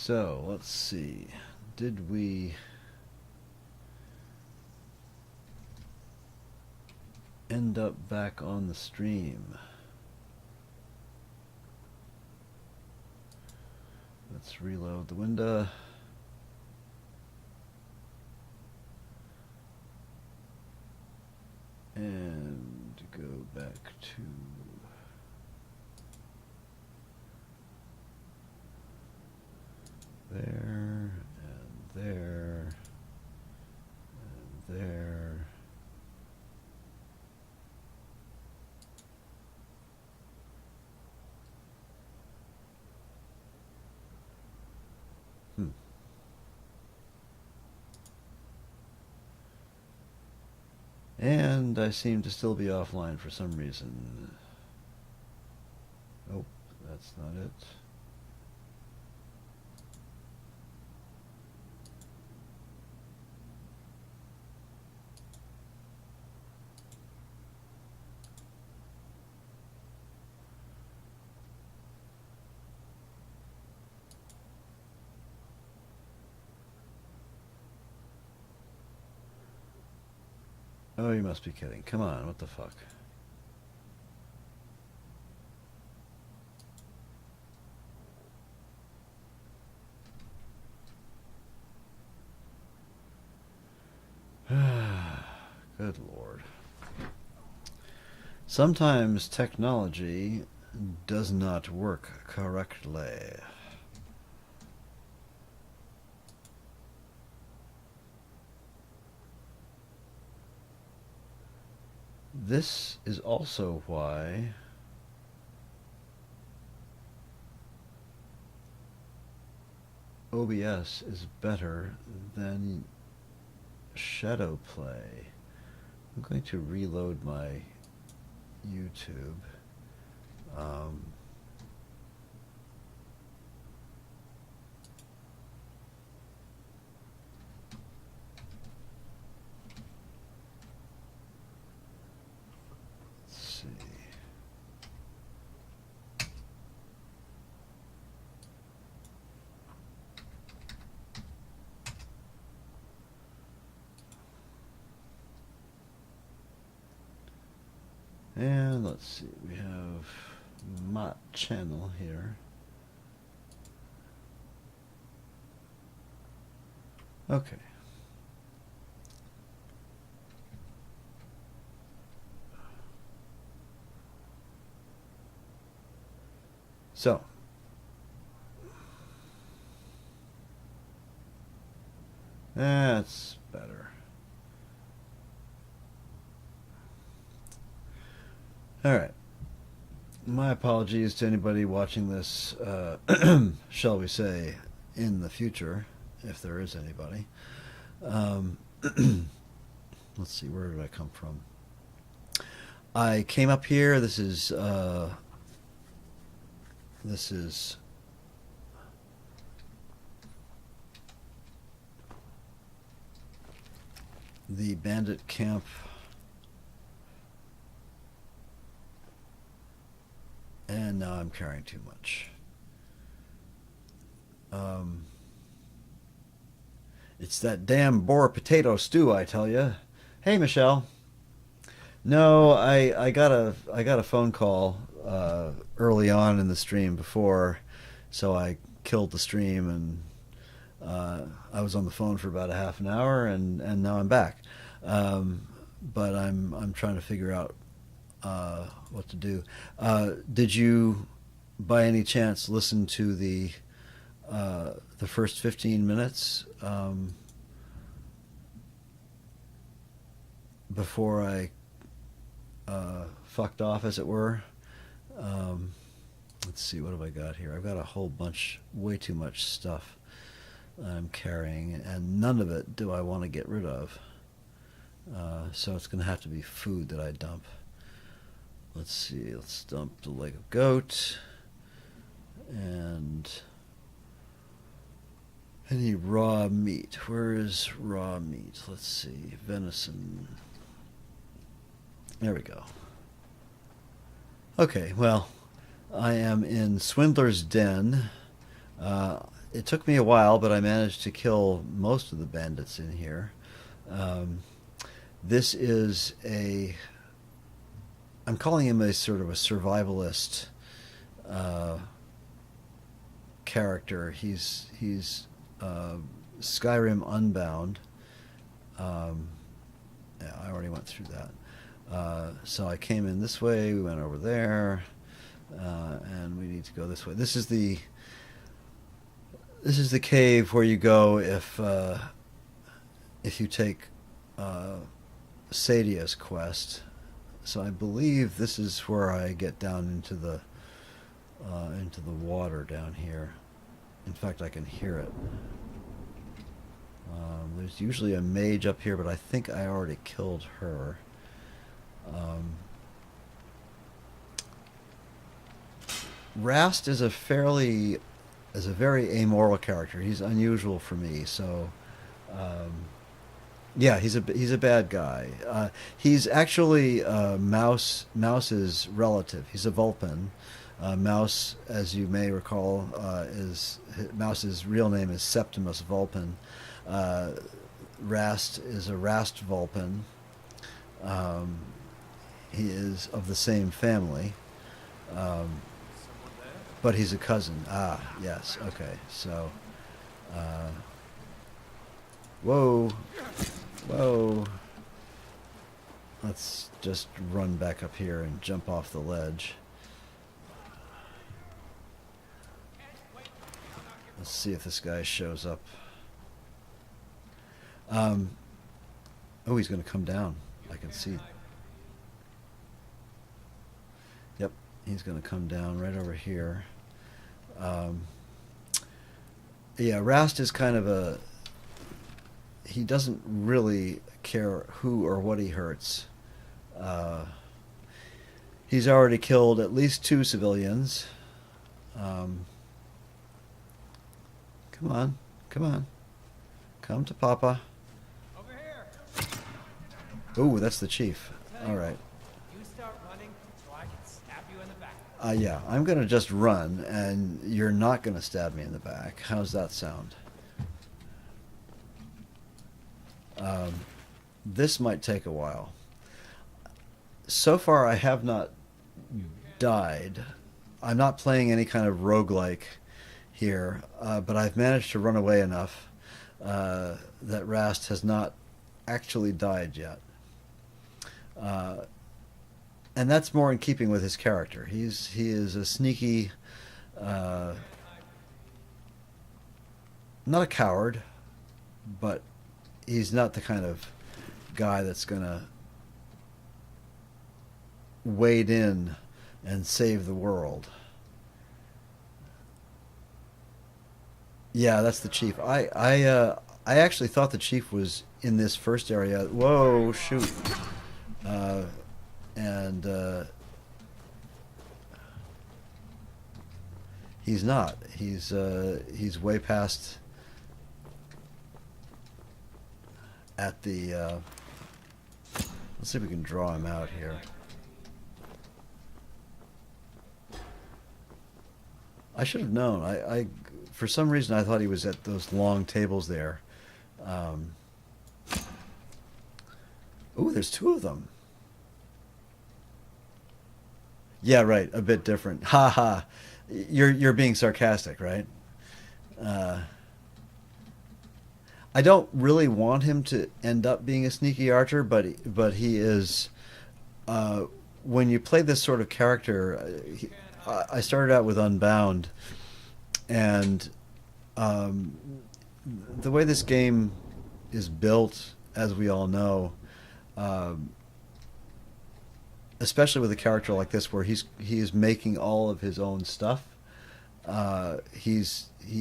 So, let's see. Did we end up back on the stream? Let's reload the window. And go back to there, and there, and there. And I seem to still be offline for some reason. Oh, that's not it. Oh, you must be kidding. Come on, what the fuck? Good Lord. Sometimes technology does not work correctly. This is also why OBS is better than Shadow Play. I'm going to reload my YouTube. Let's see. And let's see, we have my channel here. Okay. So, that's better. All right. My apologies to anybody watching this, shall we say, in the future, if there is anybody. Let's see, where did I come from? I came up here. This is the bandit camp. And now I'm carrying too much. It's that damn boar potato stew, I tell you. Hey, Michelle. No, I got a phone call early on in the stream before, so I killed the stream, and I was on the phone for about a half an hour, and now I'm back. But I'm trying to figure out what to do. Did you, by any chance, listen to the first 15 minutes before I fucked off, as it were? Let's see, what have I got here? I've got a whole bunch, way too much stuff I'm carrying, and none of it do I want to get rid of. So it's going to have to be food that I dump. Let's see, let's dump the leg of goat, and any raw meat. Where is raw meat? Let's see, venison. There we go. Okay, well, I am in Swindler's Den. it took me a while, but I managed to kill most of the bandits in here. Um, this is a, I'm calling him a sort of a survivalist uh, character. He's Skyrim Unbound. Um, yeah, I already went through that. So I came in this way. We went over there, and we need to go this way. This is the cave where you go if you take Sadia's quest. So I believe this is where I get down into the water down here. In fact, I can hear it. There's usually a mage up here, but I think I already killed her. Rast is a very amoral character. He's unusual for me, so yeah, he's a bad guy. He's actually Mouse's relative. He's a Vulpin. Mouse, as you may recall, is Mouse's real name is Septimus Vulpin. Rast is a Rast Vulpin. He is of the same family, but he's a cousin. Ah, yes. Okay, so, whoa, whoa. Let's just run back up here and jump off the ledge. Let's see if this guy shows up. Oh, he's going to come down. I can see. Yep, he's going to come down right over here. Yeah, Rast is kind of a... He doesn't really care who or what he hurts. He's already killed at least 2 civilians. Come on, come on. Come to Papa. Over here. Ooh, that's the chief. All right. You start running so I can stab you in the back. Yeah, I'm going to just run, and you're not going to stab me in the back. How's that sound? This might take a while. So far, I have not died. I'm not playing any kind of roguelike here, but I've managed to run away enough that Rast has not actually died yet. And that's more in keeping with his character. He is a sneaky, not a coward, but he's not the kind of guy that's gonna wade in and save the world. Yeah, that's the chief. I actually thought the chief was in this first area. Whoa, shoot. And he's not. He's way past at the let's see if we can draw him out here. I should have known. I for some reason I thought he was at those long tables there. Ooh, there's 2 of them. Yeah, right. A bit different. Ha ha. You're being sarcastic, right? I don't really want him to end up being a sneaky archer, but he is. When you play this sort of character, I started out with Unbound, and the way this game is built, as we all know, especially with a character like this, where he is making all of his own stuff. He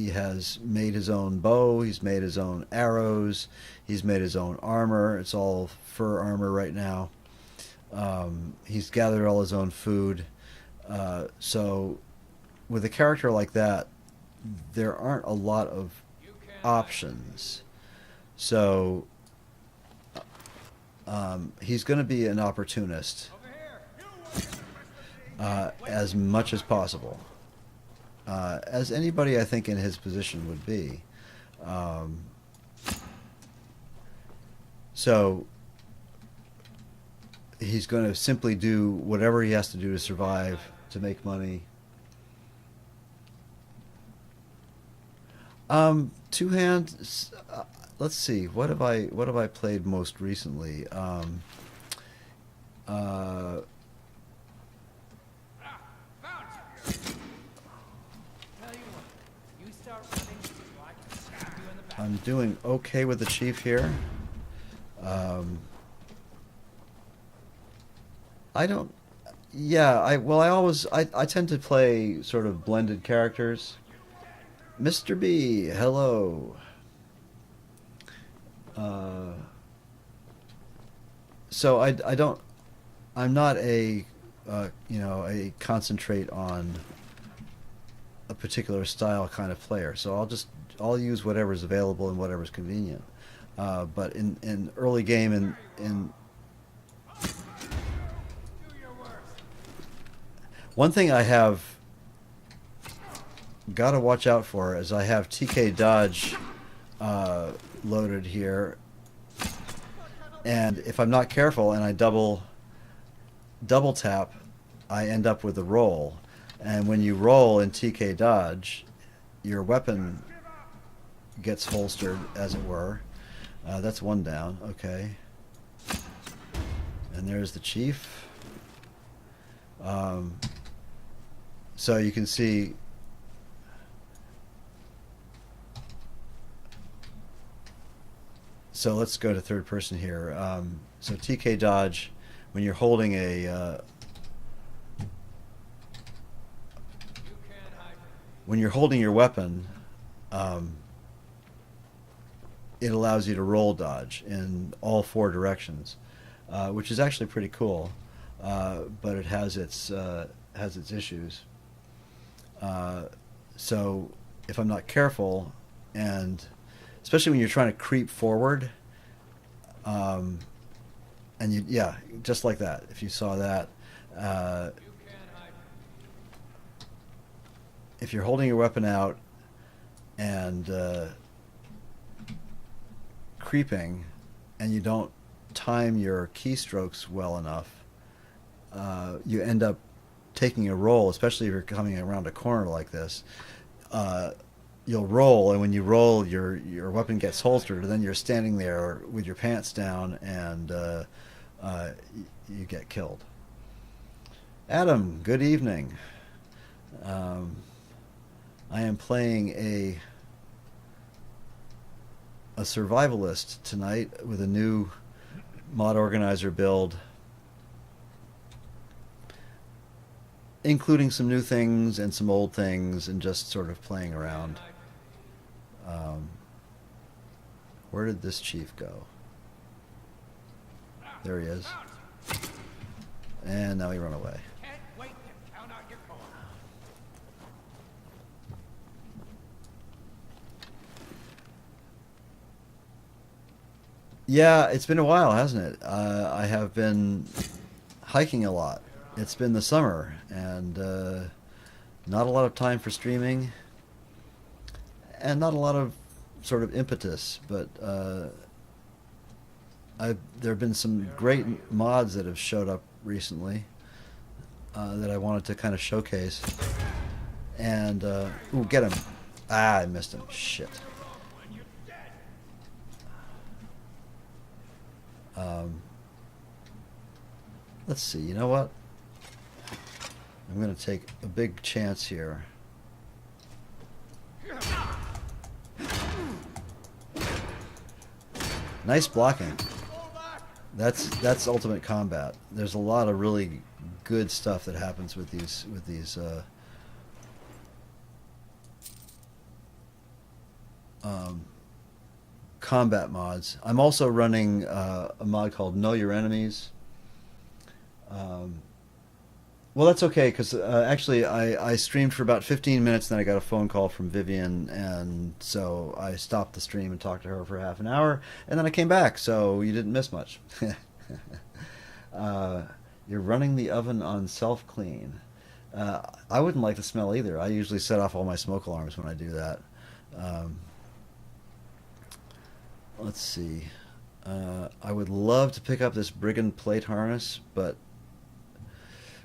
has made his own bow. He's made his own arrows. He's made his own armor. It's all fur armor right now. He's gathered all his own food. So with a character like that, there aren't a lot of options. So he's going to be an opportunist as much as possible. as anybody I think in his position would be. Um, so he's going to simply do whatever he has to do to survive, to make money. Two hands. Let's see. What have I played most recently? Uh, Found you. Tell you what, you start running so I can stab you in the back. I'm doing okay with the chief here. I don't. Yeah, I tend to play sort of blended characters. Mr. B, hello. Uh, so I don't. I'm not a concentrate on a particular style kind of player. So I'll use whatever's available and whatever's convenient. But in early game in one thing I have got to watch out for is I have TK dodge loaded here, and if I'm not careful and I double tap, I end up with a roll. And when you roll in TK dodge, your weapon gets holstered, as it were. That's one down. Okay. And there's the chief. So you can see so let's go to third person here. So TK dodge, when you're holding when you're holding your weapon, it allows you to roll dodge in all four directions, which is actually pretty cool. But it has its issues. So if I'm not careful, and especially when you're trying to creep forward, and just like that. If you saw that, if you're holding your weapon out and creeping, and you don't time your keystrokes well enough, you end up taking a roll, especially if you're coming around a corner like this. You'll roll, and when you roll, your weapon gets holstered, and then you're standing there with your pants down, and you get killed. Adam, good evening. I am playing a survivalist tonight with a new mod organizer build, including some new things and some old things, and just sort of playing around. Where did this chief go? There he is. And now he ran away. Can't wait to count out your coin. Yeah, it's been a while, hasn't it? I have been hiking a lot. It's been the summer, and not a lot of time for streaming, and not a lot of sort of impetus, but there have been some great mods that have showed up recently that I wanted to kind of showcase. And, ooh, get him. Ah, I missed him. Shit. Let's see, you know what? I'm going to take a big chance here. Nice blocking. That's ultimate combat. There's a lot of really good stuff that happens with these combat mods. I'm also running a mod called Know Your Enemies. Well, that's okay, because actually I streamed for about 15 minutes, then I got a phone call from Vivian, and so I stopped the stream and talked to her for half an hour, and then I came back, so you didn't miss much. You're running the oven on self-clean. I wouldn't like the smell either. I usually set off all my smoke alarms when I do that. Let's see. I would love to pick up this brigand plate harness, but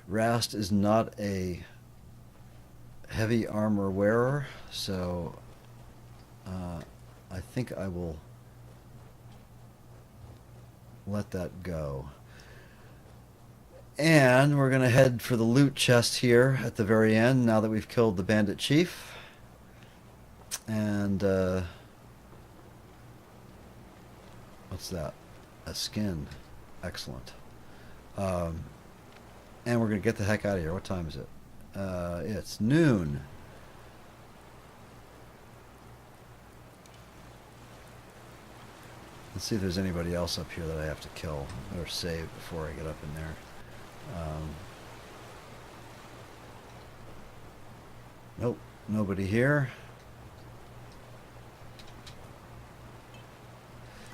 Rast is not a heavy armor wearer, so I think I will let that go. And we're going to head for the loot chest here at the very end, now that we've killed the bandit chief. And what's that? A skin. Excellent. And we're going to get the heck out of here. What time is it? It's noon. Let's see if there's anybody else up here that I have to kill or save before I get up in there. Nope, nobody here.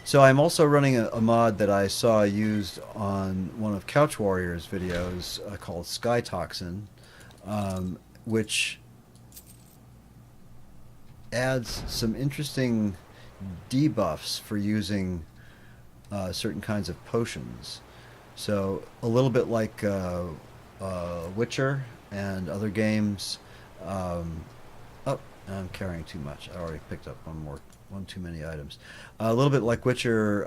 So I'm also running a mod that I saw used on one of Couch Warrior's videos called Sky Toxin, which adds some interesting debuffs for using certain kinds of potions. So a little bit like Witcher and other games. Oh, I'm carrying too much. I already picked up one too many items. A little bit like Witcher,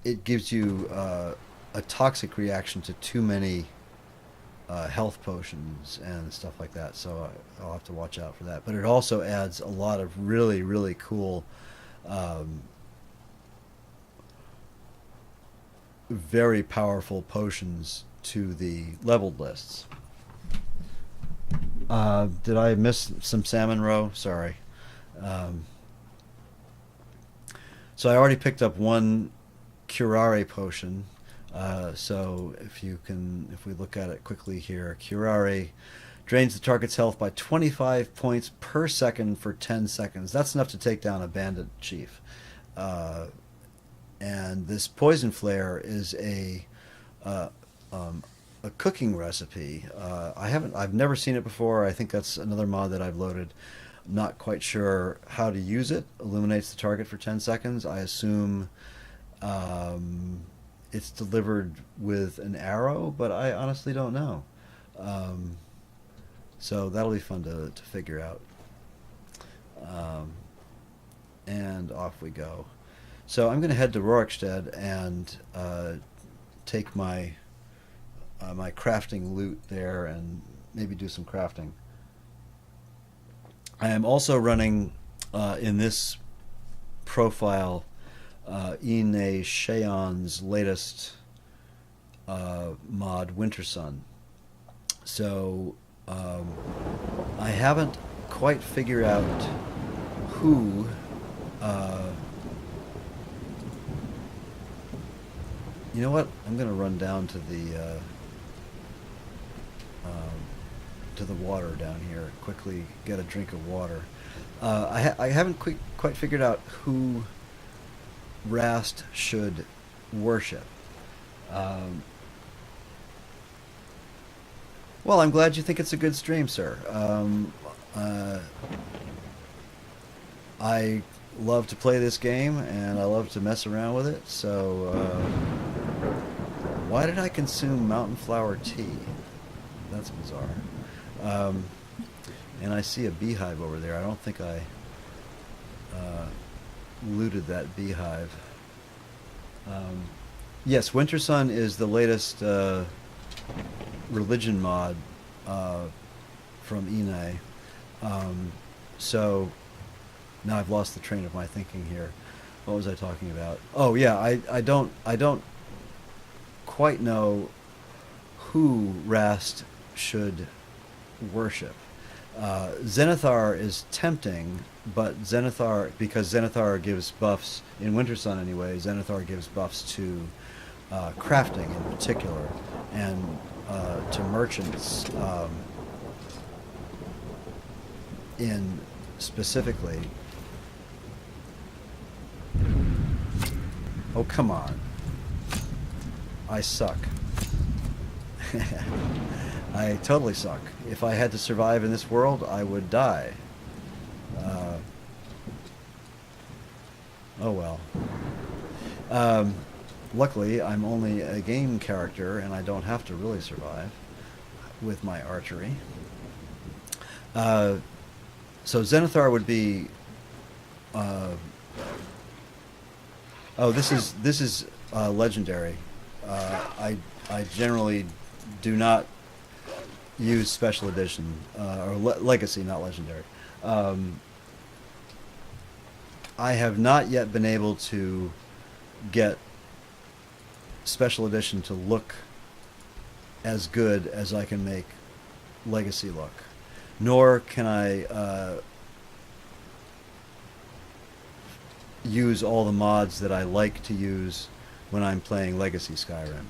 it gives you a toxic reaction to too many health potions and stuff like that, so I'll have to watch out for that. But it also adds a lot of really, really cool, very powerful potions to the leveled lists. Did I miss some salmon roe? Sorry. So I already picked up one curare potion. So if we look at it quickly here, curare drains the target's health by 25 points per second for 10 seconds. That's enough to take down a bandit chief. And this poison flare is a cooking recipe. I've never seen it before. I think that's another mod that I've loaded. I'm not quite sure how to use it. Illuminates the target for 10 seconds. I assume it's delivered with an arrow, but I honestly don't know. So that'll be fun to figure out. And off we go. So I'm going to head to Oryx Dead and take my my crafting loot there and maybe do some crafting. I am also running in this profile Ine Sheon's latest mod, Wintersun. So I haven't quite figured out who you know what? I'm going to run down to the water down here, quickly get a drink of water. I haven't quite figured out who Rast should worship. Well, I'm glad you think it's a good stream, sir. I love to play this game, and I love to mess around with it, so why did I consume mountain flower tea? That's bizarre. And I see a beehive over there. I don't think I looted that beehive. Yes, Wintersun is the latest religion mod from Ine. So now I've lost the train of my thinking here. What was I talking about? Oh yeah, I don't quite know who Rast should worship. Zenithar is tempting, but because Zenithar gives buffs, in Wintersun anyway, Zenithar gives buffs to crafting in particular, and to merchants in specifically. Oh, come on. I suck. I totally suck. If I had to survive in this world, I would die. Oh well. Luckily, I'm only a game character, and I don't have to really survive with my archery. So Zenithar would be. Oh, this is legendary. I generally do not use special edition or legacy, not legendary. I have not yet been able to get special edition to look as good as I can make legacy look, nor can I use all the mods that I like to use when I'm playing legacy Skyrim,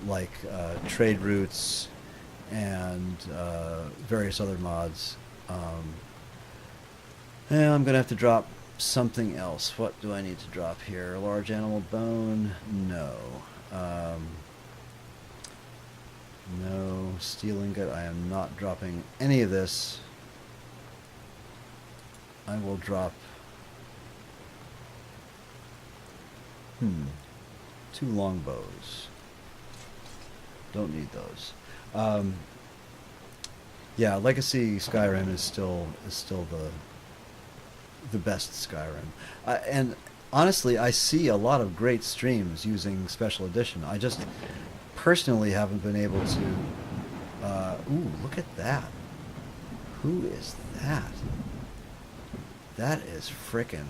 like trade routes and various other mods. And I'm gonna have to drop something else. What do I need to drop here? Large animal bone? No. No. Steel ingot? I am not dropping any of this. I will drop... 2 longbows. Don't need those. Yeah, Legacy Skyrim is still the best Skyrim. And honestly, I see a lot of great streams using Special Edition. I just personally haven't been able to... ooh, look at that. Who is that? That is frickin'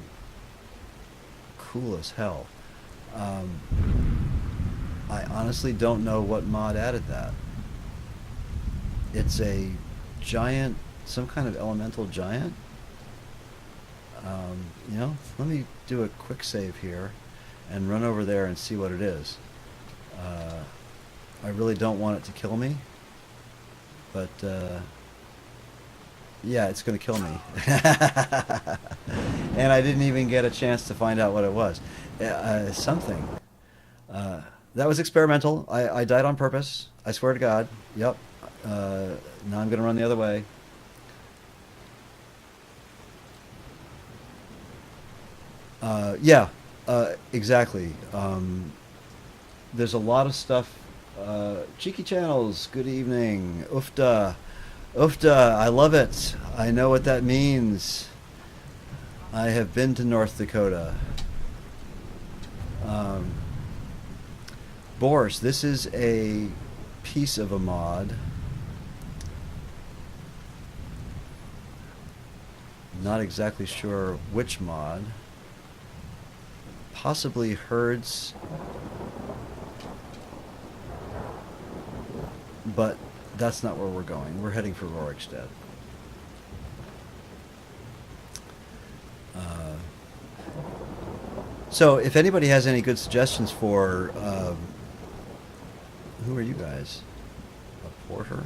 cool as hell. I honestly don't know what mod added that. It's a giant, some kind of elemental giant. You know, let me do a quick save here and run over there and see what it is. I really don't want it to kill me, but yeah, it's going to kill me. And I didn't even get a chance to find out what it was. Something. That was experimental. I died on purpose. I swear to God. Yep. Now I'm going to run the other way. Yeah, exactly. There's a lot of stuff. Cheeky Channels, good evening. Ufta. Ufta, I love it. I know what that means. I have been to North Dakota. Boris, this is a piece of a mod. Not exactly sure which mod. Possibly herds, but that's not where we're going. We're heading for Oryx Dead. So if anybody has any good suggestions for who are you guys? A porter?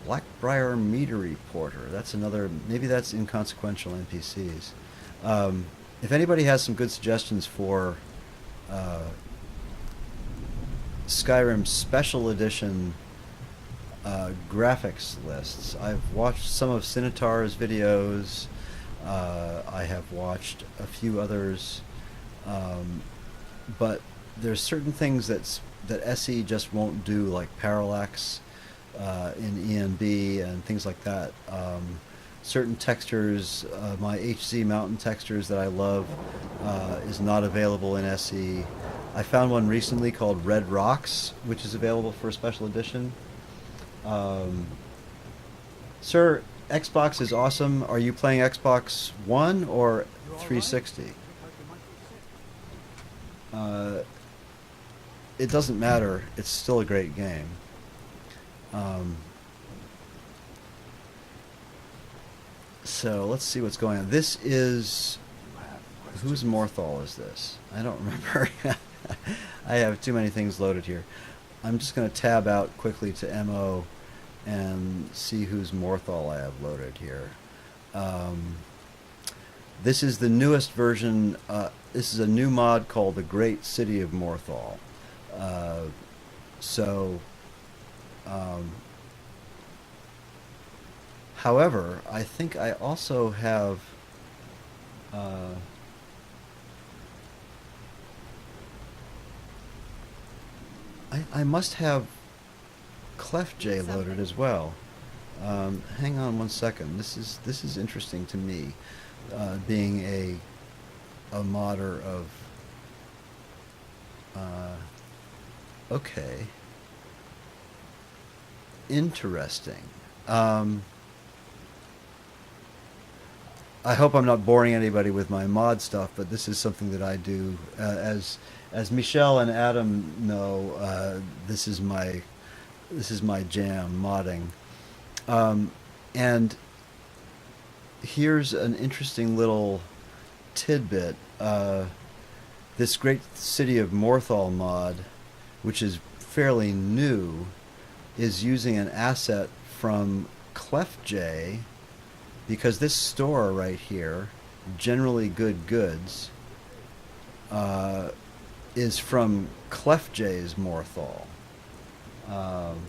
Blackbriar Meadery Porter. That's another, maybe that's inconsequential NPCs. If anybody has some good suggestions for Skyrim Special Edition graphics lists, I've watched some of Sinitar's videos. I have watched a few others, but there's certain things that SE just won't do, like parallax in ENB and things like that. Certain textures, my HZ mountain textures that I love, is not available in SE. I found one recently called Red Rocks, which is available for a special edition. Sir, Xbox is awesome. Are you playing Xbox One or 360? It doesn't matter. It's still a great game. So let's see what's going on. This is... Whose Morthal is this? I don't remember. I have too many things loaded here. I'm just going to tab out quickly to MO and see whose Morthal I have loaded here. This is the newest version. This is a new mod called the Great City of Morthal. Uh, so, um, however, I think I also have. Uh, I must have Clef J loaded as well. Hang on one second. This is interesting to me, being a modder of. Uh, okay, interesting. Um, I hope I'm not boring anybody with my mod stuff, but this is something that I do. As Michelle and Adam know, this is my jam, modding. Um, and here's an interesting little tidbit. This great city of Morthal mod, which is fairly new, is using an asset from ClefJ, because this store right here, Generally Good Goods, uh, is from ClefJ's Morthal. Um,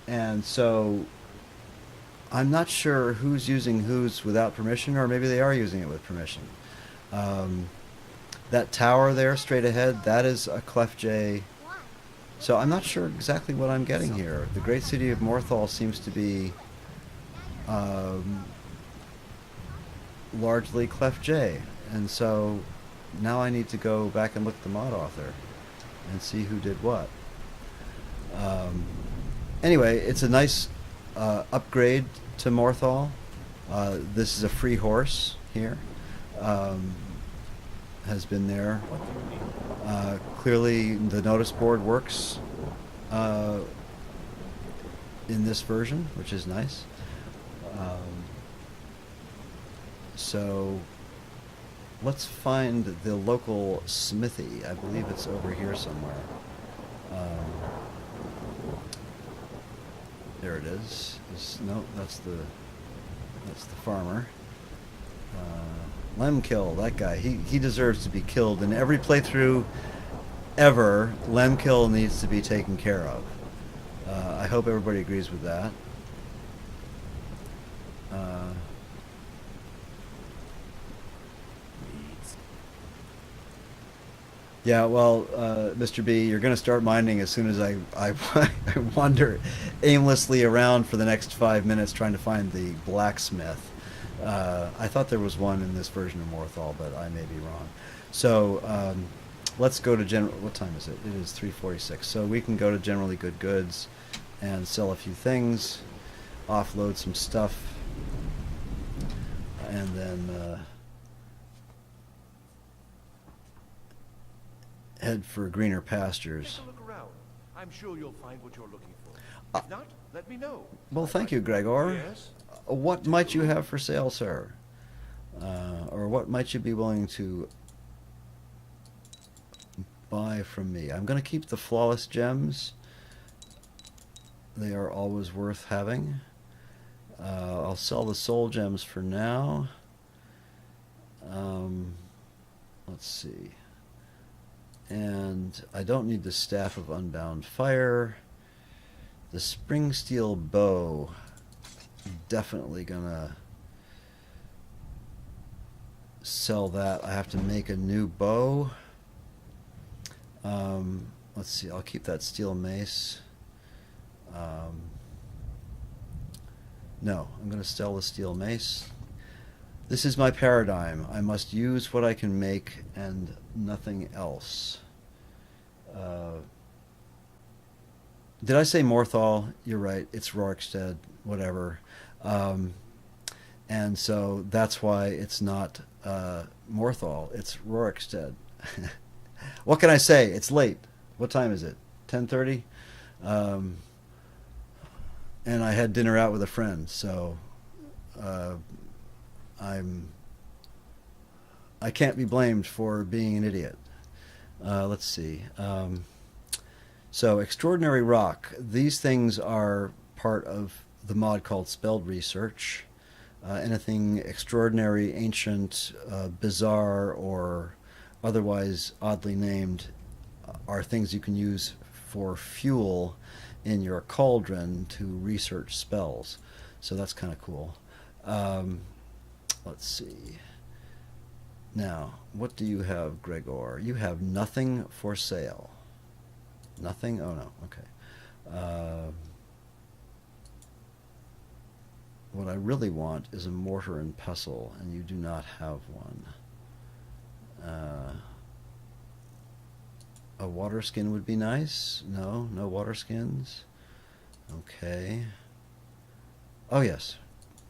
and so I'm not sure who's using whose without permission, or maybe they are using it with permission. Um, that tower there, straight ahead, that is a ClefJ. So I'm not sure exactly what I'm getting here. The great city of Morthal seems to be um, largely ClefJ, and so now I need to go back and look at the mod author and see who did what. Um, anyway, it's a nice upgrade to Morthal. This is a free horse here. Has been there. What do you need? Clearly, the notice board works uh, in this version, which is nice. So let's find the local smithy. I believe it's over here somewhere. There it is. No, that's the farmer. Lemkill, that guy. He deserves to be killed. In every playthrough ever, Lemkill needs to be taken care of. I hope everybody agrees with that. Yeah, well, Mr. B, you're going to start mining as soon as I I wander aimlessly around for the next 5 minutes trying to find the blacksmith. I thought there was one in this version of Morthal, but I may be wrong. So let's go to general. What time is it? It is 3:46. So we can go to Generally Good Goods and sell a few things, offload some stuff, and then head for greener pastures. Take a look around. I'm sure you'll find what you're looking for. If not, let me know. Well, thank you, Gregor. Yes? What might you have for sale, sir? Or what might you be willing to buy from me? I'm going to keep the flawless gems. They are always worth having. I'll sell the soul gems for now. Let's see. And I don't need the Staff of Unbound Fire. The Spring Steel Bow. Definitely gonna sell that. I have to make a new bow. Let's see. I'll keep that steel mace. No, I'm gonna sell the steel mace. This is my paradigm. I must use what I can make and nothing else. Did I say Morthal? You're right. It's Oryx Dead. Whatever. And so that's why it's not Morthal. It's Oryx Dead. What can I say? It's late. What time is it? 10:30. And I had dinner out with a friend, so I can't be blamed for being an idiot. Let's see. So Extraordinary Rock. These things are part of the mod called Spelled Research. Anything extraordinary, ancient, bizarre, or otherwise oddly named are things you can use for fuel in your cauldron to research spells. So that's kind of cool. Let's see. Now, what do you have, Gregor? You have nothing for sale. Nothing? Oh, no. Okay. What I really want is a mortar and pestle, and you do not have one. A water skin would be nice. No, no water skins. Okay. Oh, yes.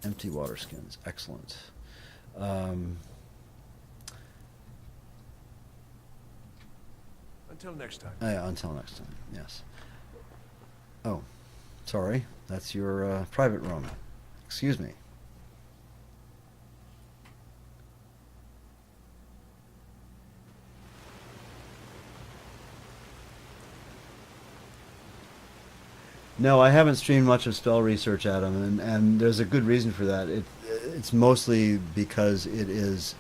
Empty water skins. Excellent. Until next time. Yeah, until next time. Yes. Oh, sorry. That's your private room. Excuse me. No, I haven't streamed much of spell research, Adam, and there's a good reason for that. It's mostly because it is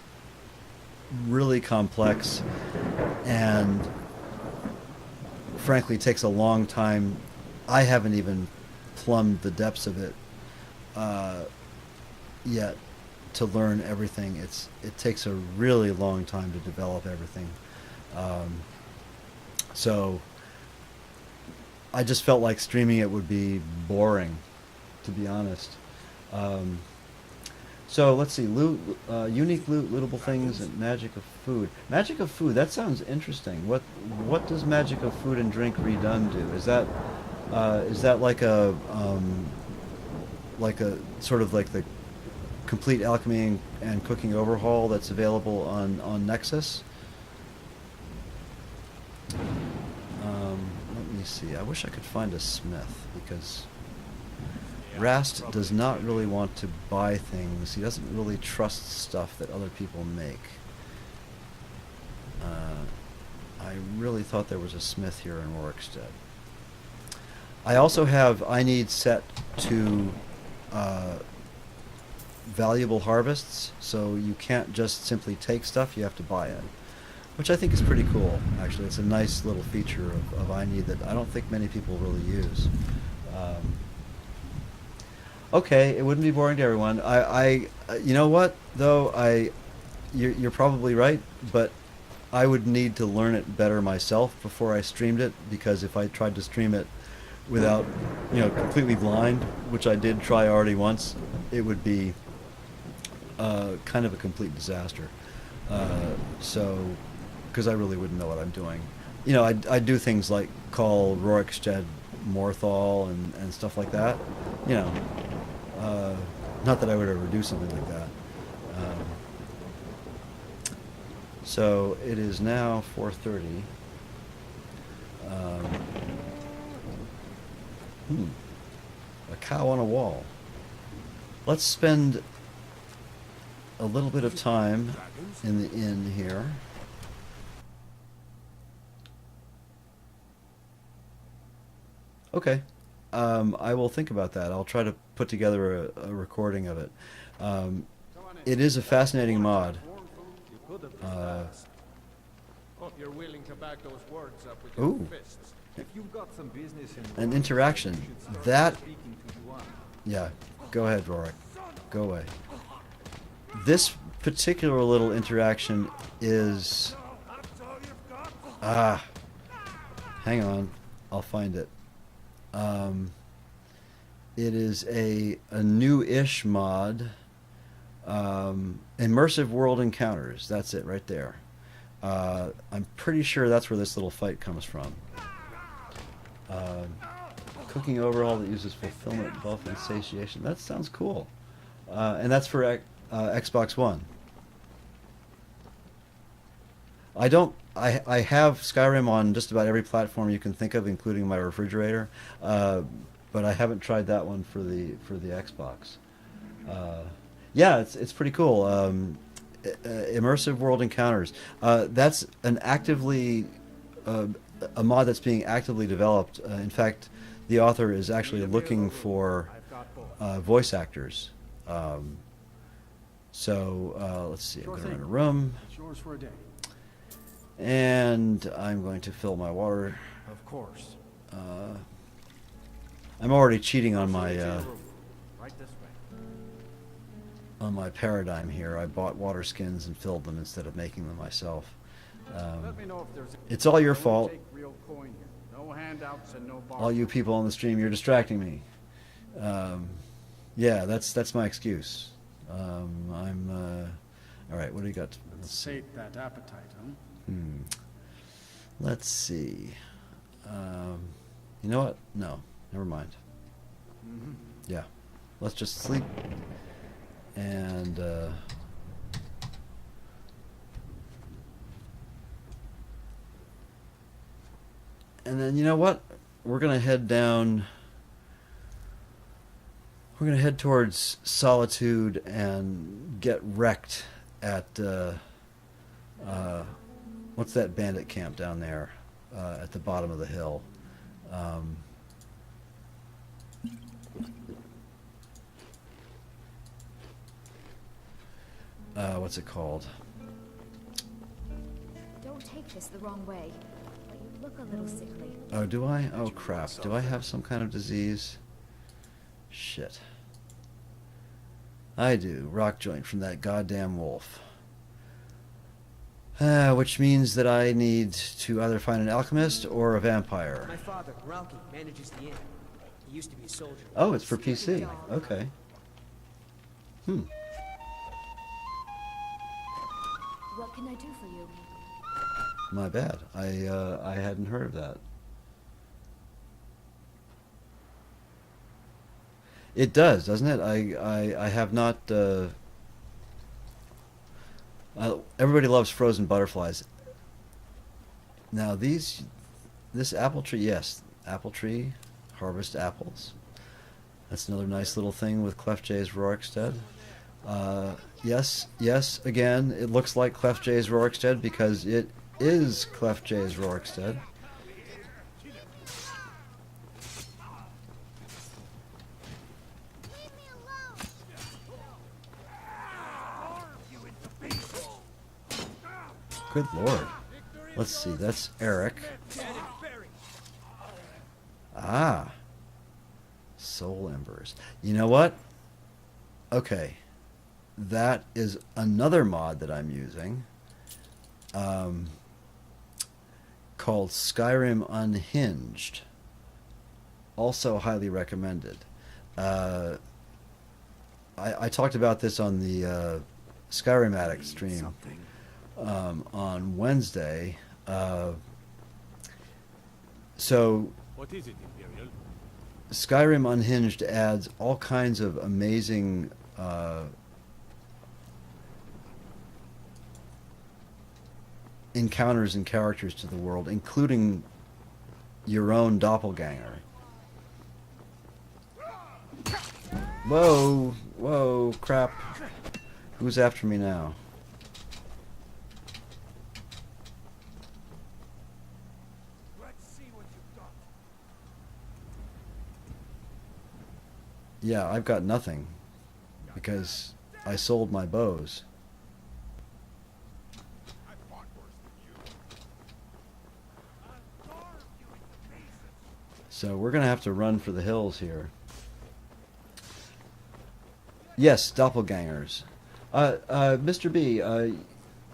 really complex and frankly takes a long time. I haven't even plumbed the depths of it yet to learn everything. It takes a really long time to develop everything. So I just felt like streaming it would be boring, to be honest. So let's see, loot, unique loot, lootable things, and magic of food. Magic of food, that sounds interesting. What does magic of food and drink redone do? Is that like a sort of like the complete alchemy and cooking overhaul that's available on Nexus? Let me see. I wish I could find a smith, because Rast does not really want to buy things. He doesn't really trust stuff that other people make. I really thought there was a smith here in Oryx Dead. I also have I need set to valuable harvests, so you can't just simply take stuff, you have to buy it, which I think is pretty cool. Actually, it's a nice little feature of I need that I don't think many people really use. Okay, it wouldn't be boring to everyone. You know what though, you're probably right, but I would need to learn it better myself before I streamed it, because if I tried to stream it without, completely blind, which I did try already once, it would be kind of a complete disaster. So, because I really wouldn't know what I'm doing. I do things like call Oryx Dead Morthal and stuff like that. Not that I would ever do something like that. So it is now 4:30. A cow on a wall. Let's spend a little bit of time in the inn here. Okay. I will think about that. I'll try to put together a recording of it. It is a fascinating mod. You're willing to back those words up with your fists. If you've got some business in An interaction. That... Yeah. Go ahead, Rorik. Go away. This particular little interaction is... Hang on. I'll find it. It is a new-ish mod. Immersive world encounters. That's it right there. I'm pretty sure that's where this little fight comes from. Cooking overhaul that uses fulfillment, buff, and satiation. That sounds cool. And that's for Xbox One. I have Skyrim on just about every platform you can think of, including my refrigerator, but I haven't tried that one for the Xbox. Yeah, it's pretty cool. Immersive world encounters. That's an actively a mod that's being actively developed. In fact, the author is actually looking for voice actors. So let's see. I'm going to run a room. It's yours for a day. And I'm going to fill my water. Of course. I'm already cheating on my Right this way. on my paradigm here. I bought water skins and filled them instead of making them myself. Let me know if there's. It's all your Don't fault. take real coin here. No handouts and no All you people on the stream, you're distracting me. Yeah, that's my excuse. All right. What do you got? Let's see. Sate that appetite, huh? Let's see. You know what? No, never mind. Yeah, let's just sleep. And then you know what? We're gonna head down. We're gonna head towards Solitude and get wrecked at what's that bandit camp down there at the bottom of the hill. What's it called? Don't take this the wrong way, but you look a little sickly. Oh, do I? Oh, crap. Do I have some kind of disease? Shit. I do. Rock joint from that goddamn wolf. Which means that I need to either find an alchemist or a vampire. My father, Ralki, manages the inn. He used to be a soldier. Oh, it's for PC. Okay. What can I do for you? My bad. I hadn't heard of that. It does, doesn't it? I have not. Everybody loves frozen butterflies. Now this apple tree, yes, apple tree, harvest apples. That's another nice little thing with Clef J's Oryx Dead. Yes, again, it looks like Clef J's Oryx Dead because it is Clef J's Oryx Dead. Good lord. Let's see, that's Eric. Ah. Soul Embers. You know what? Okay. That is another mod that I'm using. Called Skyrim Unhinged. Also highly recommended. I talked about this on the Skyrim Addict stream on Wednesday. So What is it, Imperial? Skyrim Unhinged adds all kinds of amazing encounters and characters to the world, including your own doppelganger. Whoa, crap. Who's after me now? Let's see what you've got. Yeah, I've got nothing because I sold my bows. I fought worse than you. I'll carve you into pieces. So we're going to have to run for the hills here. Yes, doppelgangers. Mr. B,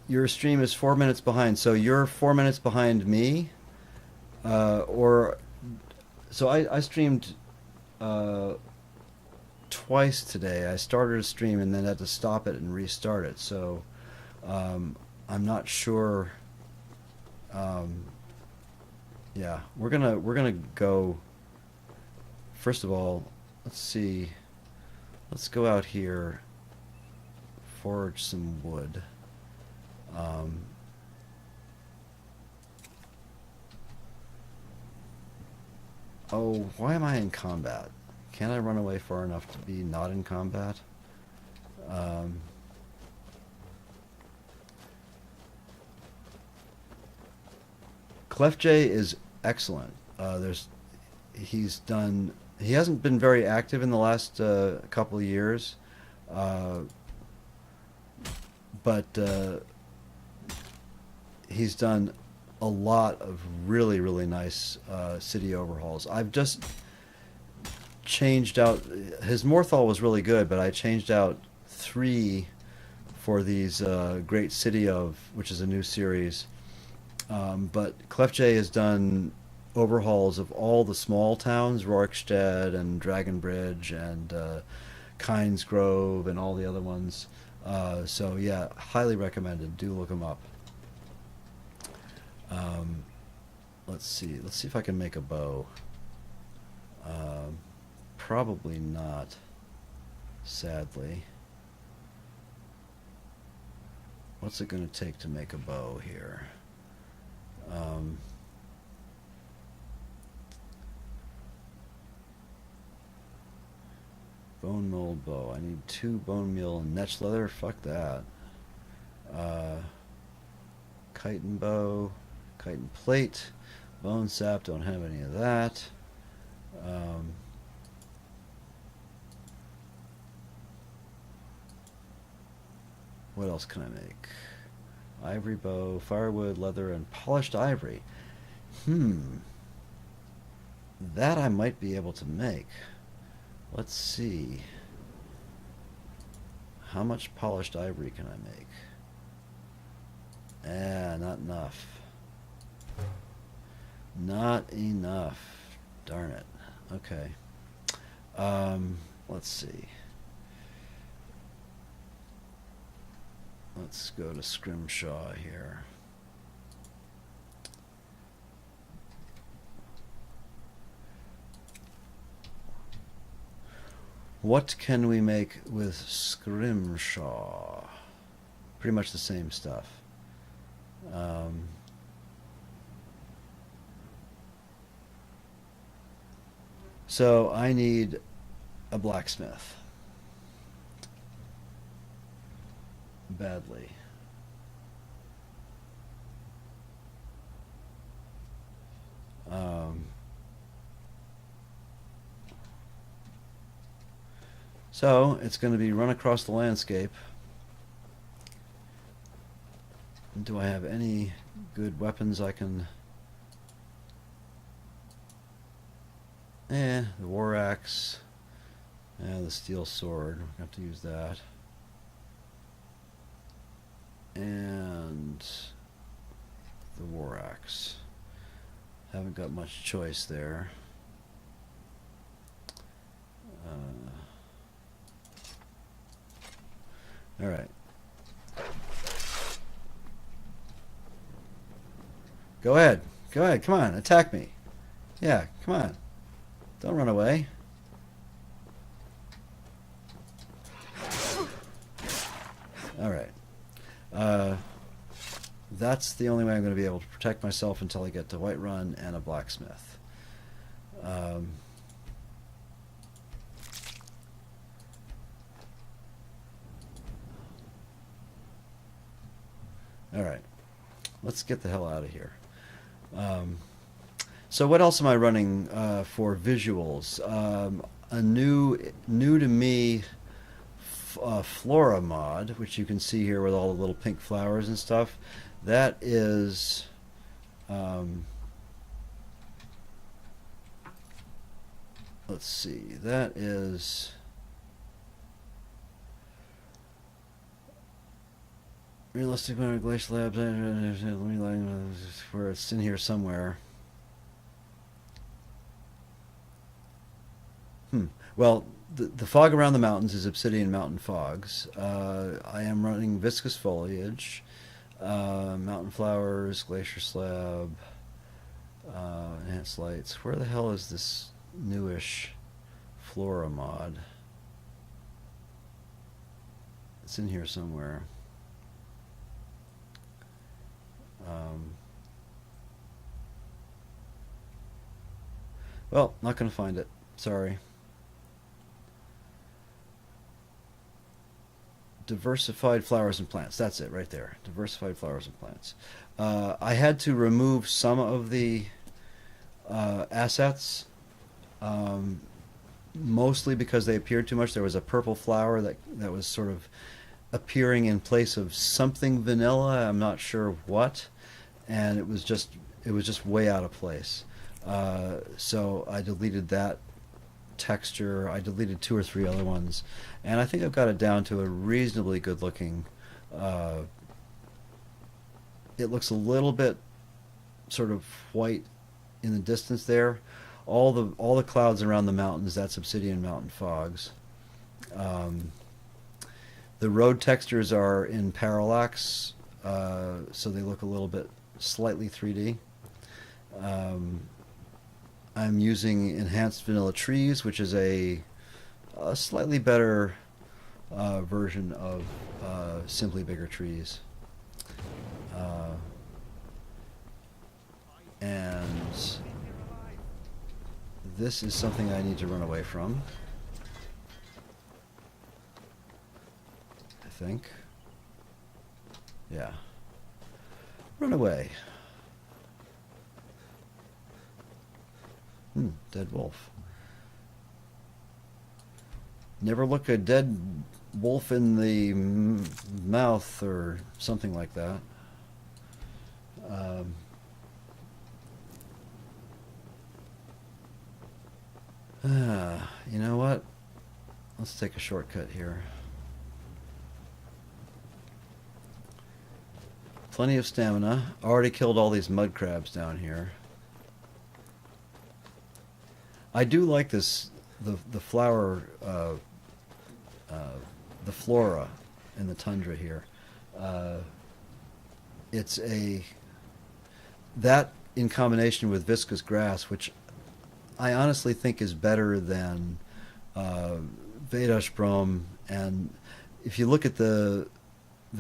your stream is 4 minutes behind, so you're 4 minutes behind me? So I streamed twice today. I started a stream and then had to stop it and restart it. So I'm not sure. Yeah, we're gonna go. First of all, let's see. Let's go out here. Forge some wood. Oh, why am I in combat? Can't I run away far enough to be not in combat? Clef J is excellent. He hasn't been very active in the last couple of years, but he's done a lot of really, really nice city overhauls. I've just changed out his Morthal was really good, but I changed out 3 for these Great City of, which is a new series. But Clef J has done overhauls of all the small towns, Oryx Dead and Dragon Bridge and Kynes Grove and all the other ones. So yeah, highly recommended. Do look them up. Let's see if I can make a bow. Probably not, sadly. What's it going to take to make a bow here? Bone mold bow. I need 2 bone meal and netch leather. Fuck that. Chitin bow, chitin plate, bone sap. Don't have any of that. What else can I make? Ivory bow, firewood, leather, and polished ivory. That I might be able to make. Let's see. How much polished ivory can I make? Not enough. Not enough. Darn it. Okay. Let's see. Let's go to Scrimshaw here. What can we make with Scrimshaw? Pretty much the same stuff. So I need a blacksmith. Badly. So it's going to be run across the landscape. Do I have any good weapons I can... the war axe and the steel sword. I have to use that. And the war axe. Haven't got much choice there. All right. Go ahead. Go ahead. Come on. Attack me. Yeah. Come on. Don't run away. All right. That's the only way I'm going to be able to protect myself until I get to Whiterun and a blacksmith. All right. Let's get the hell out of here. So what else am I running for visuals? A new to me flora mod, which you can see here with all the little pink flowers and stuff. That is let's see, that is realistic glacial labs, where it's in here somewhere. Well, the fog around the mountains is obsidian mountain fogs. I am running viscous foliage, mountain flowers, glacier slab, enhanced lights. Where the hell is this newish flora mod? It's in here somewhere. Well, not going to find it. Sorry. Diversified flowers and plants. That's it right there. Diversified flowers and plants. I had to remove some of the assets, mostly because they appeared too much. There was a purple flower that was sort of appearing in place of something vanilla. I'm not sure what. and it was just way out of place. So I deleted that texture. I deleted 2 or 3 other ones, and I think I've got it down to a reasonably good looking. It looks a little bit sort of white in the distance there. All the clouds around the mountains, that's obsidian mountain fogs. The road textures are in parallax, so they look a little bit slightly 3D. I'm using enhanced vanilla trees, which is a slightly better version of simply bigger trees. And this is something I need to run away from, I think. Yeah. Run away. Dead wolf. Never look a dead wolf in the mouth or something like that. You know what? Let's take a shortcut here. Plenty of stamina. Already killed all these mud crabs down here. I do like this, the flower, the flora in the tundra here. It's that in combination with viscous grass, which I honestly think is better than Vedash Brom. And if you look at the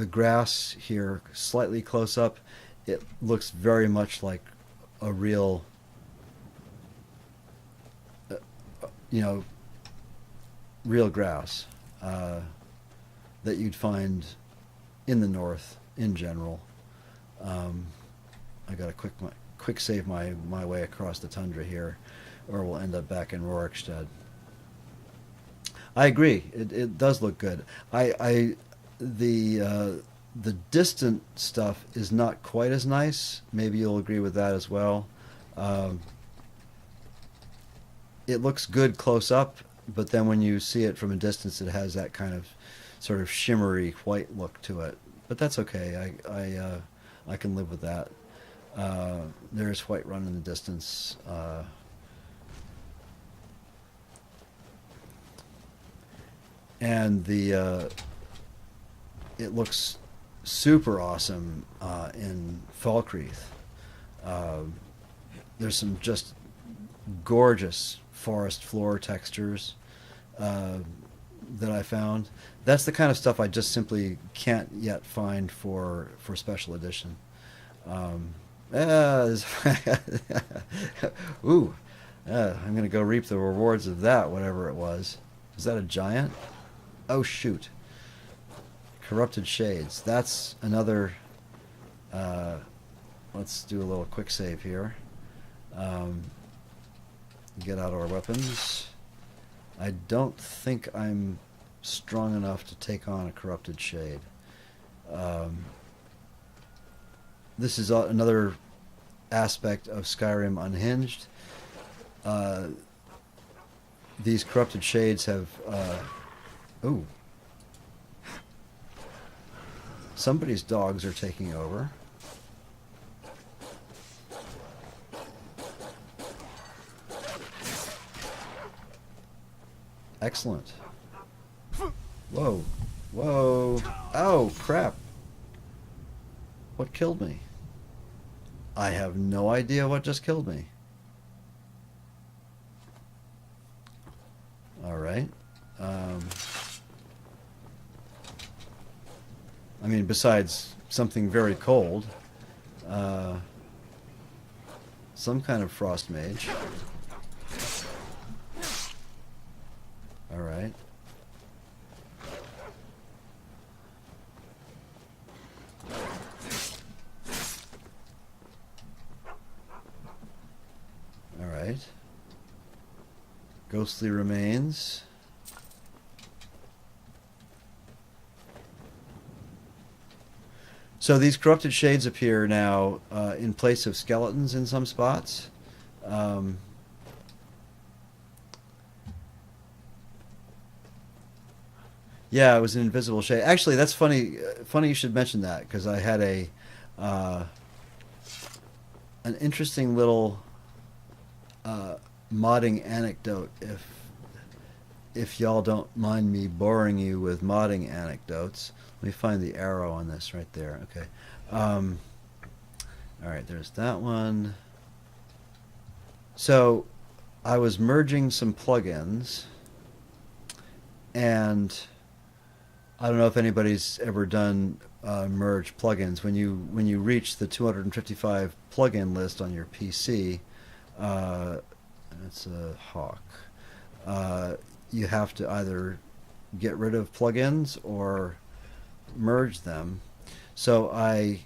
grass here slightly close up, it looks very much like a real, real grass that you'd find in the north in general. I got to quick save my way across the tundra here, or we'll end up back in Oryx Dead. I agree. It does look good. The distant stuff is not quite as nice. Maybe you'll agree with that as well. It looks good close up, but then when you see it from a distance, it has that kind of sort of shimmery white look to it. But that's okay. I can live with that. There's Whiterun in the distance. And it looks super awesome in Falkreath. There's some just gorgeous forest floor textures that I found. That's the kind of stuff I just simply can't yet find for special edition. Ooh, I'm gonna go reap the rewards of that, whatever it was. Is that a giant? Oh shoot. Corrupted Shades. That's another. Let's do a little quick save here. Get out our weapons. I don't think I'm strong enough to take on a Corrupted Shade. This is another aspect of Skyrim Unhinged. These Corrupted Shades have... ooh. Somebody's dogs are taking over. Excellent. Whoa. Whoa. Oh, crap. What killed me? I have no idea what just killed me. Alright. I mean, besides something very cold, some kind of frost mage. Alright. Alright. Ghostly remains. So these corrupted shades appear now in place of skeletons in some spots. Yeah, it was an invisible shade. Actually, that's funny. Funny you should mention that because I had an interesting little modding anecdote. If y'all don't mind me boring you with modding anecdotes, let me find the arrow on this right there. Okay. All right, there's that one. So I was merging some plugins, and I don't know if anybody's ever done merge plugins. When you reach the 255 plugin list on your PC, it's a hawk. You have to either get rid of plugins or merge them. So I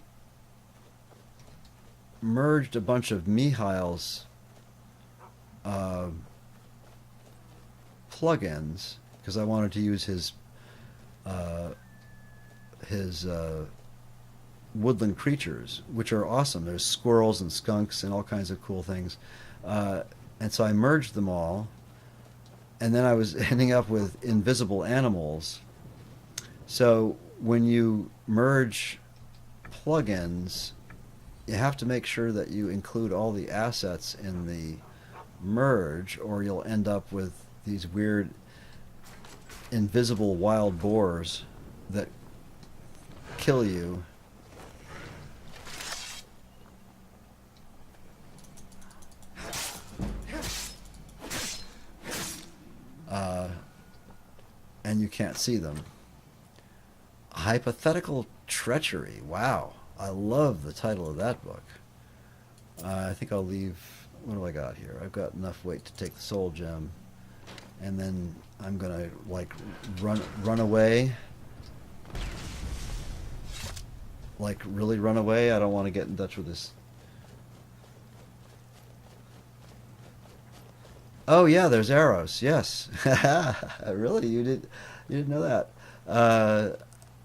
merged a bunch of Mihail's plugins because I wanted to use his woodland creatures, which are awesome. There's squirrels and skunks and all kinds of cool things. And so I merged them all, and then I was ending up with invisible animals. So when you merge plugins, you have to make sure that you include all the assets in the merge, or you'll end up with these weird invisible wild boars that kill you. And you can't see them. Hypothetical Treachery. Wow. I love the title of that book. I think I'll leave... What do I got here? I've got enough weight to take the soul gem. And then I'm going to, like, run away. Like, really run away? I don't want to get in touch with this. Oh yeah, there's arrows. Yes. Really? You didn't know that?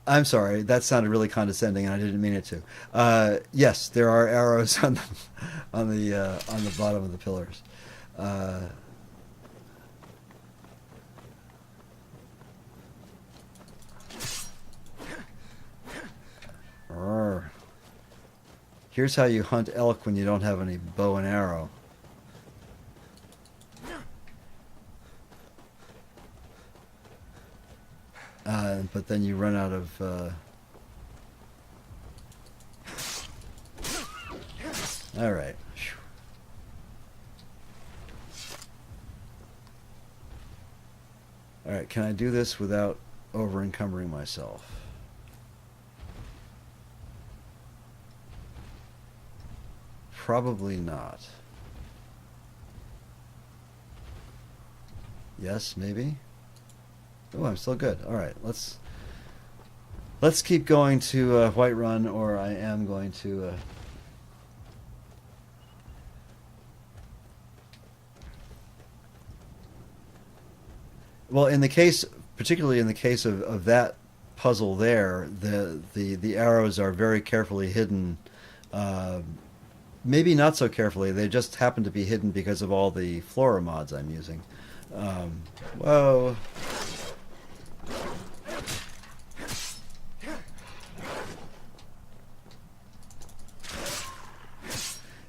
I'm sorry. That sounded really condescending, and I didn't mean it to. Yes, there are arrows on the bottom of the pillars. Here's how you hunt elk when you don't have any bow and arrow. But then you run out of... All right. All right, can I do this without over-encumbering myself? Probably not. Yes, maybe? Oh, I'm still good. All right, let's keep going to Whiterun, or I am going to... Well, in the case, particularly in the case of that puzzle there, the arrows are very carefully hidden. Maybe not so carefully. They just happen to be hidden because of all the flora mods I'm using. Whoa.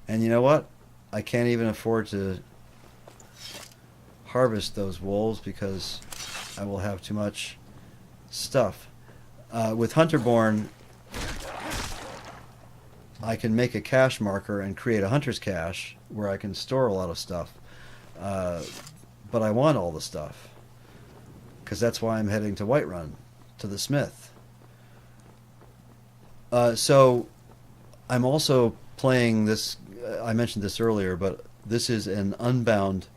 And you know what? I can't even afford to harvest those wolves because I will have too much stuff. With Hunterborn, I can make a cache marker and create a hunter's cache where I can store a lot of stuff. But I want all the stuff because that's why I'm heading to Whiterun, to the smith. So I'm also playing this... I mentioned this earlier, but this is an Unbound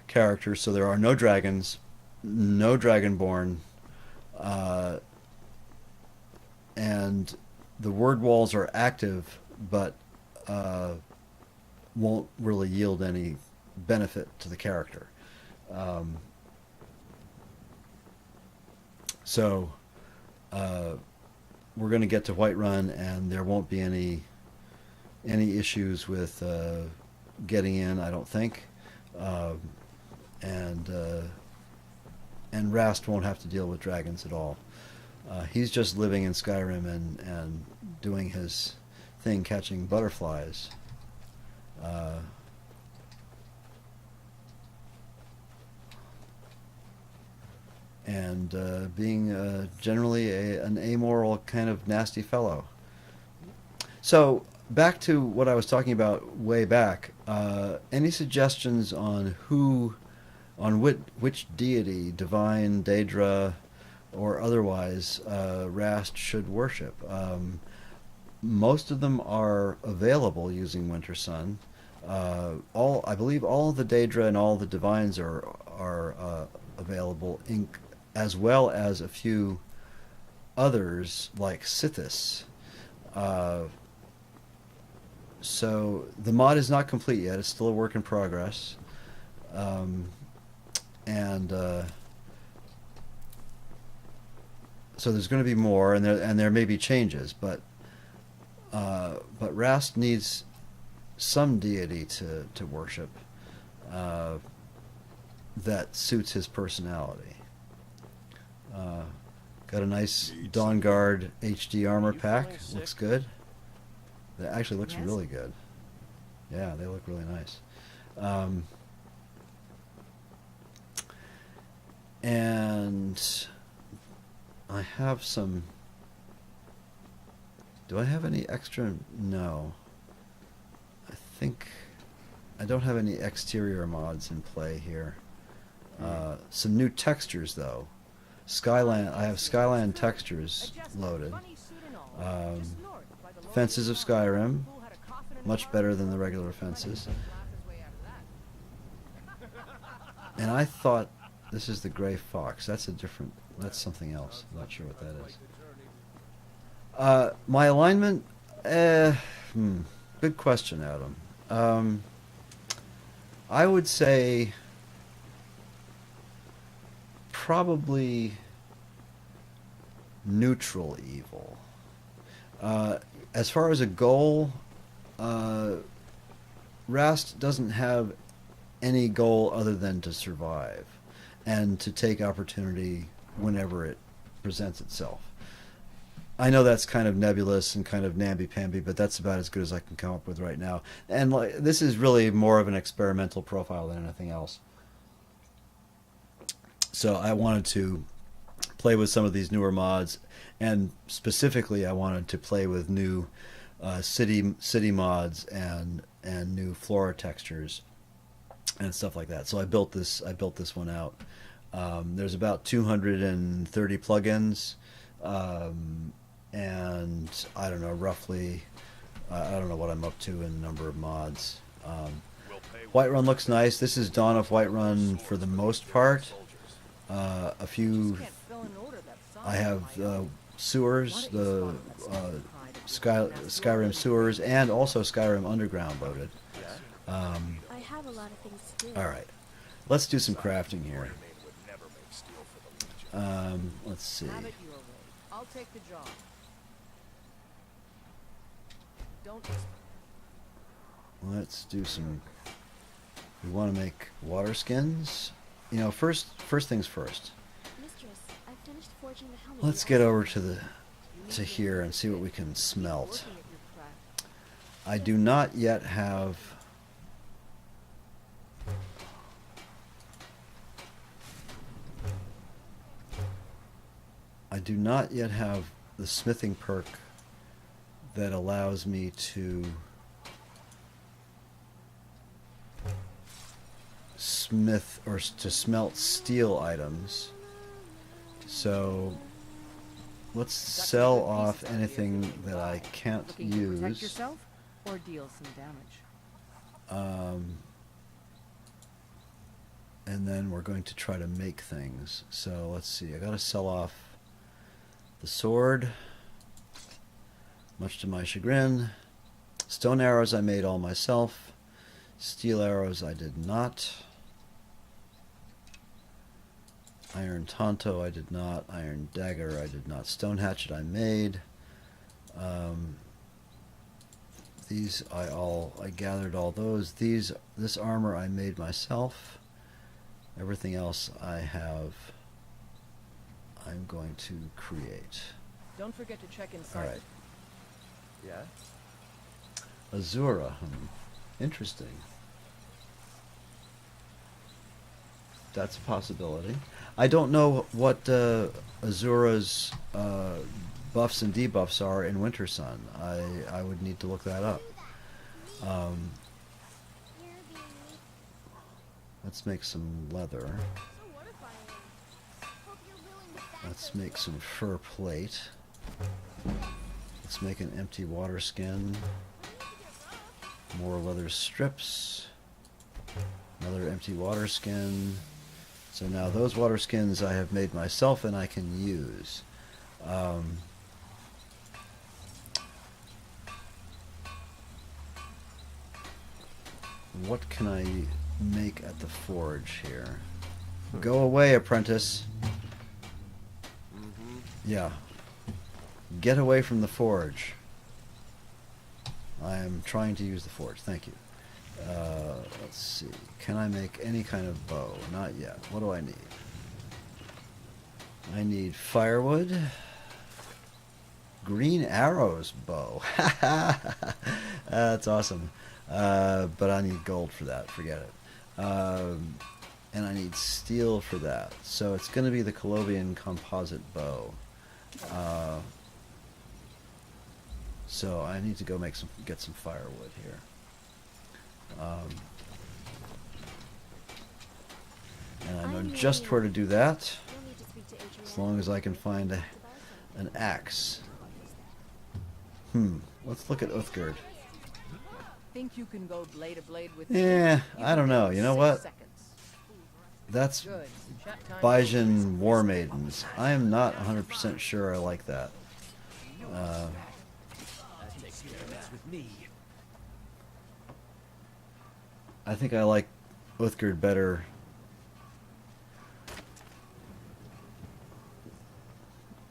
character, so there are no dragons, no dragonborn, and the word walls are active, but won't really yield any benefit to the character. we're going to get to Whiterun, and there won't be any issues with getting in, I don't think, and Rast won't have to deal with dragons at all. He's just living in Skyrim and doing his thing, catching butterflies. And being generally an amoral kind of nasty fellow. So back to what I was talking about way back. Any suggestions on which deity, divine, Daedra, or otherwise, Rast should worship? Most of them are available using Winter Sun. I believe all the Daedra and all the divines are available, as well as a few others like Sithis. So the mod is not complete yet; it's still a work in progress, so there's going to be more, and there may be changes, but Rast needs some deity to worship that suits his personality. Got a nice Dawnguard HD armor pack. Looks good. That actually looks really good. Yeah, they look really nice. And I have some... Do I have any extra? No. I think I don't have any exterior mods in play here. Some new textures, though. Skyland. I have Skyland textures loaded. Fences of Skyrim, much better than the regular fences. And I thought this is the Gray Fox. That's something else. I'm not sure what that is. My alignment, good question, Adam. I would say probably neutral evil. As far as a goal, Rast doesn't have any goal other than to survive and to take opportunity whenever it presents itself. I know that's kind of nebulous and kind of namby-pamby, but that's about as good as I can come up with right now. And this is really more of an experimental profile than anything else. So I wanted to play with some of these newer mods, and specifically I wanted to play with new city mods and new flora textures and stuff like that. So I built this one out. There's about 230 plugins, and I don't know, roughly, I don't know what I'm up to in number of mods. Whiterun looks nice. This is Dawn of Whiterun for the most part. A few, I have sewers, the Skyrim sewers, and also Skyrim Underground loaded. I have a lot of things to do. All right, let's do some crafting here. Let's see. Have it your way. I'll take the job. Don't. Let's do some. We want to make water skins. You know, first things first. Mistress, I finished forging the helmet. Let's get over to here and see what we can smelt. I do not yet have. I do not yet have the smithing perk that allows me to smith or to smelt steel items. So let's sell off anything that I can't Looking to protect use. yourself or deal some damage. And then we're going to try to make things. So let's see. I got to sell off the sword, much to my chagrin. Stone arrows I made all myself. Steel arrows I did not. Iron Tonto I did not. Iron Dagger I did not. Stone Hatchet I made. These I gathered all those. This armor I made myself. Everything else I'm going to create. Don't forget to check inside. All right. Yeah? Azura. Interesting. That's a possibility. I don't know what Azura's buffs and debuffs are in Winter Sun. I would need to look that up. Let's make some leather. Let's make some fur plate. Let's make an empty water skin. More leather strips. Another empty water skin. So now those water skins I have made myself and I can use. What can I make at the forge here? Go away, apprentice. Yeah. Get away from the forge. I am trying to use the forge. Thank you. Let's see. Can I make any kind of bow? Not yet. What do I need? I need firewood. Green arrows bow. That's awesome. But I need gold for that. Forget it. And I need steel for that. So it's going to be the Colovian composite bow. So I need to go get some firewood here. And I know just where to do that, as long as I can find an axe. Let's look at Uthgerd. Think you can go blade to blade with Yeah, You I don't can know. go You know 6 what? seconds. That's Good. Chat time. Bajan War Maidens. I am not 100% sure I like that. With me. I think I like Uthgerd better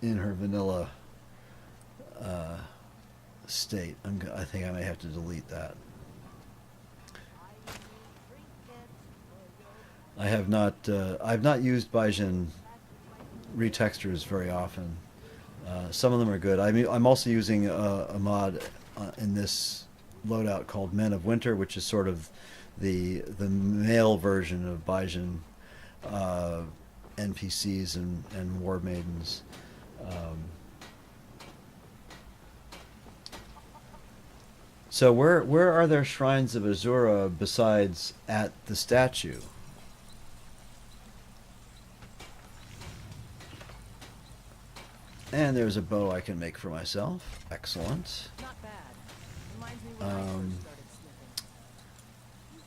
in her vanilla state. I think I may have to delete that. I've not used Bajan retextures very often. Some of them are good. I'm also using a mod in this loadout called Men of Winter, which is sort of the male version of Bajan NPCs and war maidens. So where are there shrines of Azura besides at the statue? And there's a bow I can make for myself. Excellent. Not bad. Reminds me when I first started sniffing.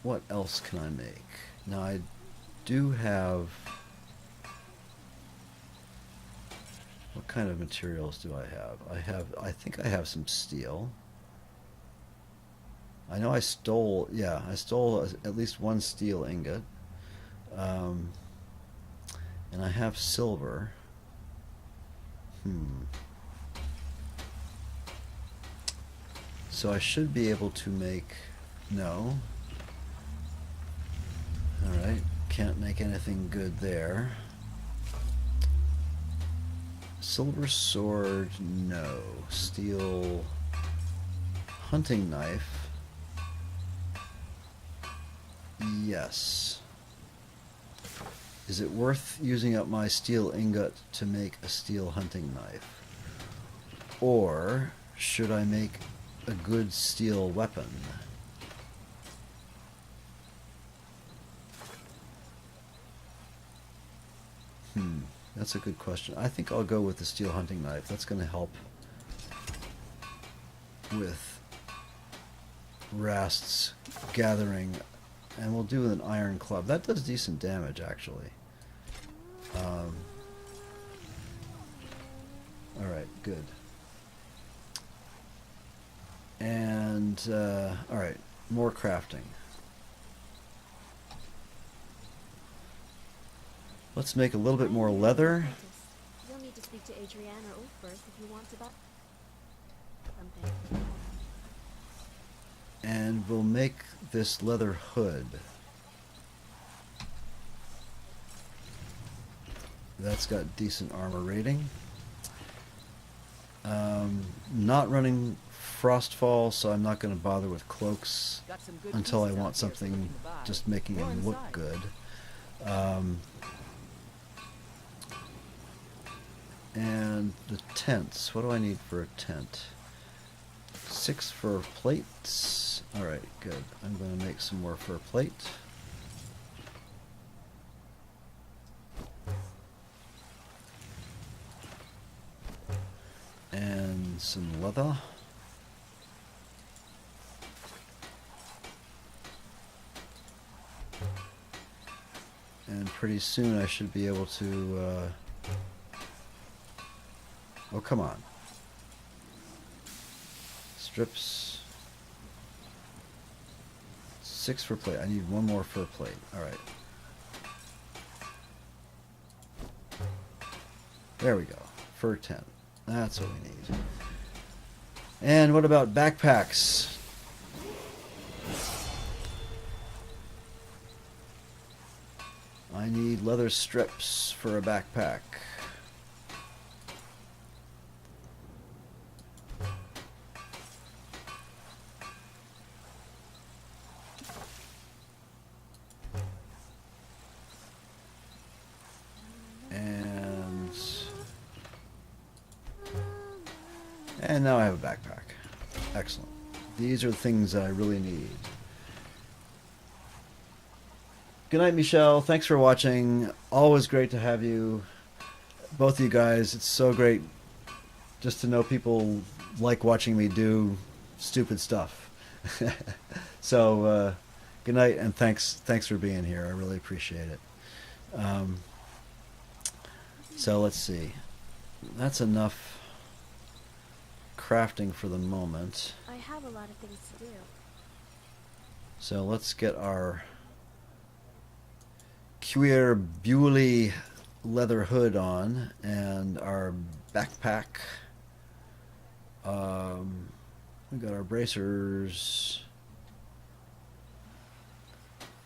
What else can I make? Now I do have... What kind of materials do I have? I think I have some steel. I know I stole at least one steel ingot. And I have silver. So I should be able to make... No. Alright, can't make anything good there. Silver sword, no. Steel hunting knife, yes. Is it worth using up my steel ingot to make a steel hunting knife? Or should I make a good steel weapon? That's a good question. I think I'll go with the steel hunting knife. That's going to help with Rast's gathering. And we'll do an iron club. That does decent damage, actually. Alright, good. And, alright, more crafting. Let's make a little bit more leather. You'll need to speak to Adriana Ulfberth if you want to buy. something. And we'll make this leather hood. That's got decent armor rating. Not running Frostfall, so I'm not going to bother with cloaks Got some good until I pieces out want here for something looking to buy. just making More them look inside. good. And the tents. What do I need for a tent? 6 fur plates. Alright, good. I'm going to make some more fur plate. And some leather. And pretty soon I should be able to, oh, come on. Strips. 6 for plate. I need 1 more for a plate. Alright. There we go. Fur tent. That's what we need. And what about backpacks? I need leather strips for a backpack. And now I have a backpack. Excellent. These are the things that I really need. Good night, Michelle. Thanks for watching. Always great to have you. Both of you guys. It's so great just to know people like watching me do stupid stuff. So, good night, and thanks for being here. I really appreciate it. So let's see. That's enough crafting for the moment. I have a lot of things to do. So let's get our cuir bewley leather hood on and our backpack. We got our bracers.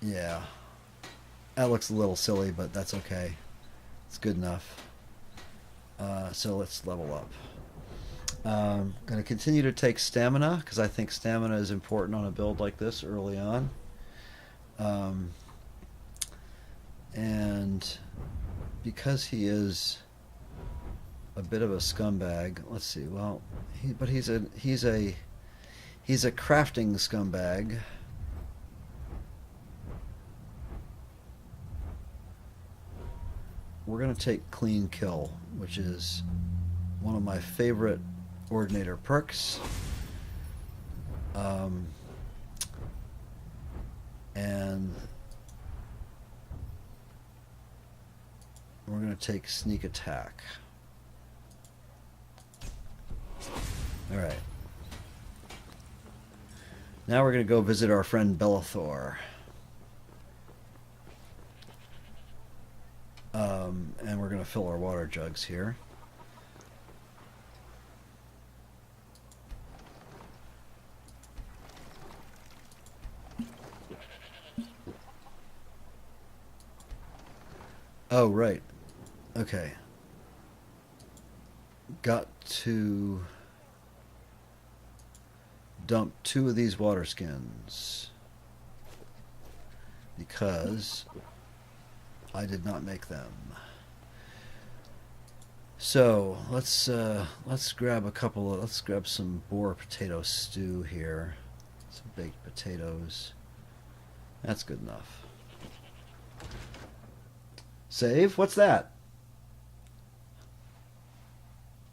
Yeah, that looks a little silly, but that's okay. It's good enough. So let's level up. Going to continue to take stamina because I think stamina is important on a build like this early on. And because he is a bit of a scumbag, let's see. Well, he's a crafting scumbag. We're going to take clean kill, which is one of my favorite ordinator perks. And we're going to take sneak attack. Alright. Now we're going to go visit our friend Bellathor. And we're going to fill our water jugs here. Oh, right. Okay. Got to dump 2 of these water skins because I did not make them. So let's grab let's grab some boar potato stew here. Some baked potatoes. That's good enough. Save? What's that?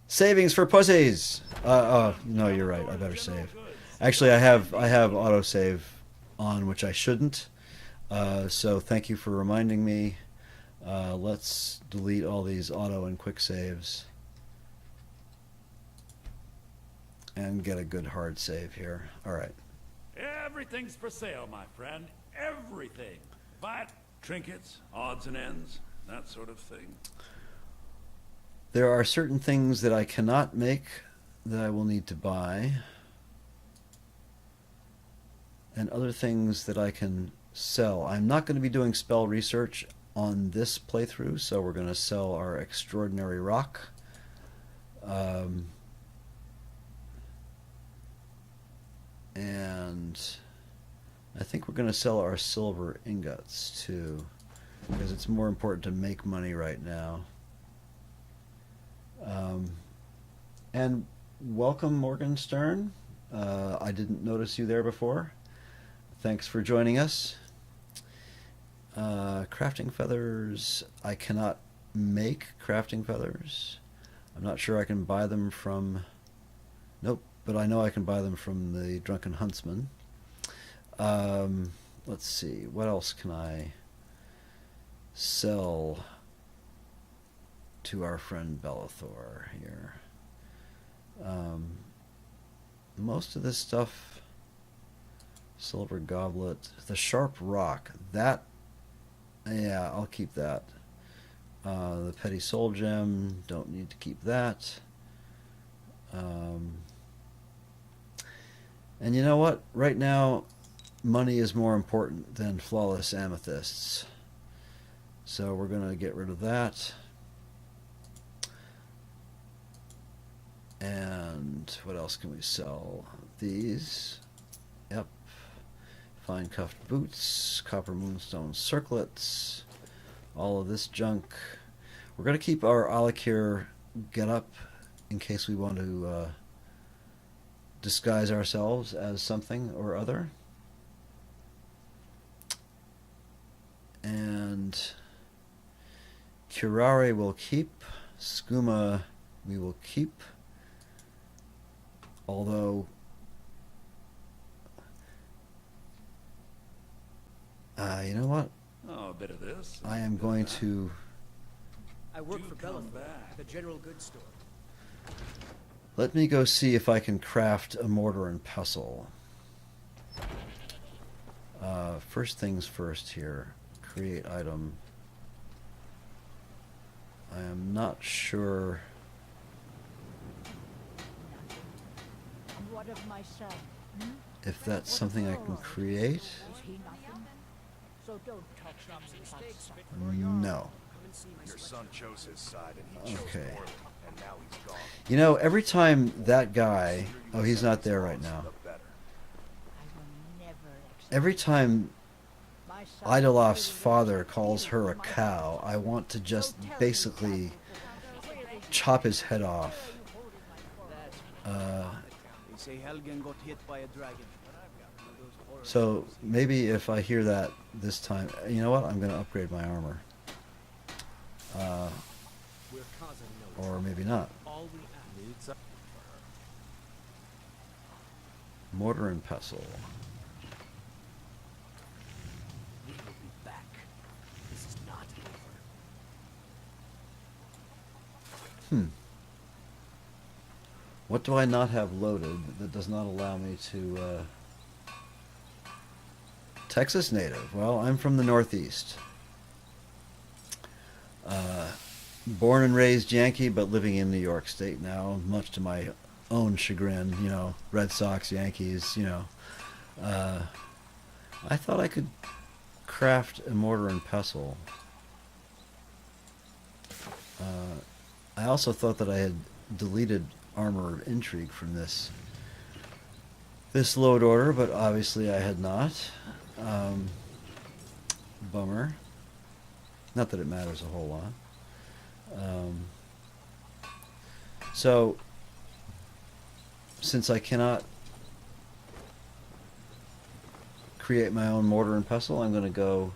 Savings for pussies. Oh no, you're right. I better save. Actually, I have autosave on, which I shouldn't. So thank you for reminding me. Let's delete all these auto and quick saves and get a good hard save here. All right. Everything's for sale, my friend. Everything. Buy it. Trinkets, odds and ends, that sort of thing. There are certain things that I cannot make that I will need to buy, and other things that I can sell. I'm not going to be doing spell research on this playthrough, so we're going to sell our extraordinary rock. And I think we're going to sell our silver ingots too, because it's more important to make money right now. And welcome, Morgenstern. I didn't notice you there before. Thanks for joining us. Crafting feathers. I cannot make crafting feathers. I'm not sure I can buy them from... Nope, but I know I can buy them from the Drunken Huntsman. Let's see, what else can I sell to our friend Bellathor here? Most of this stuff, silver goblet, the sharp rock, that, yeah, I'll keep that. The petty soul gem, don't need to keep that. And you know what? Right now, money is more important than flawless amethysts. So we're going to get rid of that. And what else can we sell? These. Yep. Fine cuffed boots, copper moonstone circlets, all of this junk. We're going to keep our Alakir get up in case we want to disguise ourselves as something or other. And Curare will keep. Skooma we will keep. Although you know what? Oh, a bit of this. I am going to... I work Do for come Bellathor, back. the general goods store. Let me go see if I can craft a mortar and pestle. First things first here. Create item. I am not sure... What of my son? if that's something I can create. Is he nothing? So don't talk to me about No. Your son chose his side and he chose Okay. poorly, and now he's gone. You know, every time that guy... Oh, he's not there right now. The better. I will never accept Every time my son. Idolof's father calls her a cow, I want to just basically chop his head off. They say Helgen got hit by a dragon. So maybe if I hear that this time, you know what? I'm going to upgrade my armor. We're causing no Or maybe not. all we ask. Mortar and pestle. We will be back. This is not over. What do I not have loaded that does not allow me to... Texas native. Well, I'm from the Northeast. Born and raised Yankee, but living in New York State now, much to my own chagrin. You know, Red Sox, Yankees, you know. I thought I could craft a mortar and pestle. I also thought that I had deleted Armor of Intrigue from this load order, but obviously I had not. Bummer. Not that it matters a whole lot. So, since I cannot create my own mortar and pestle, I'm going to go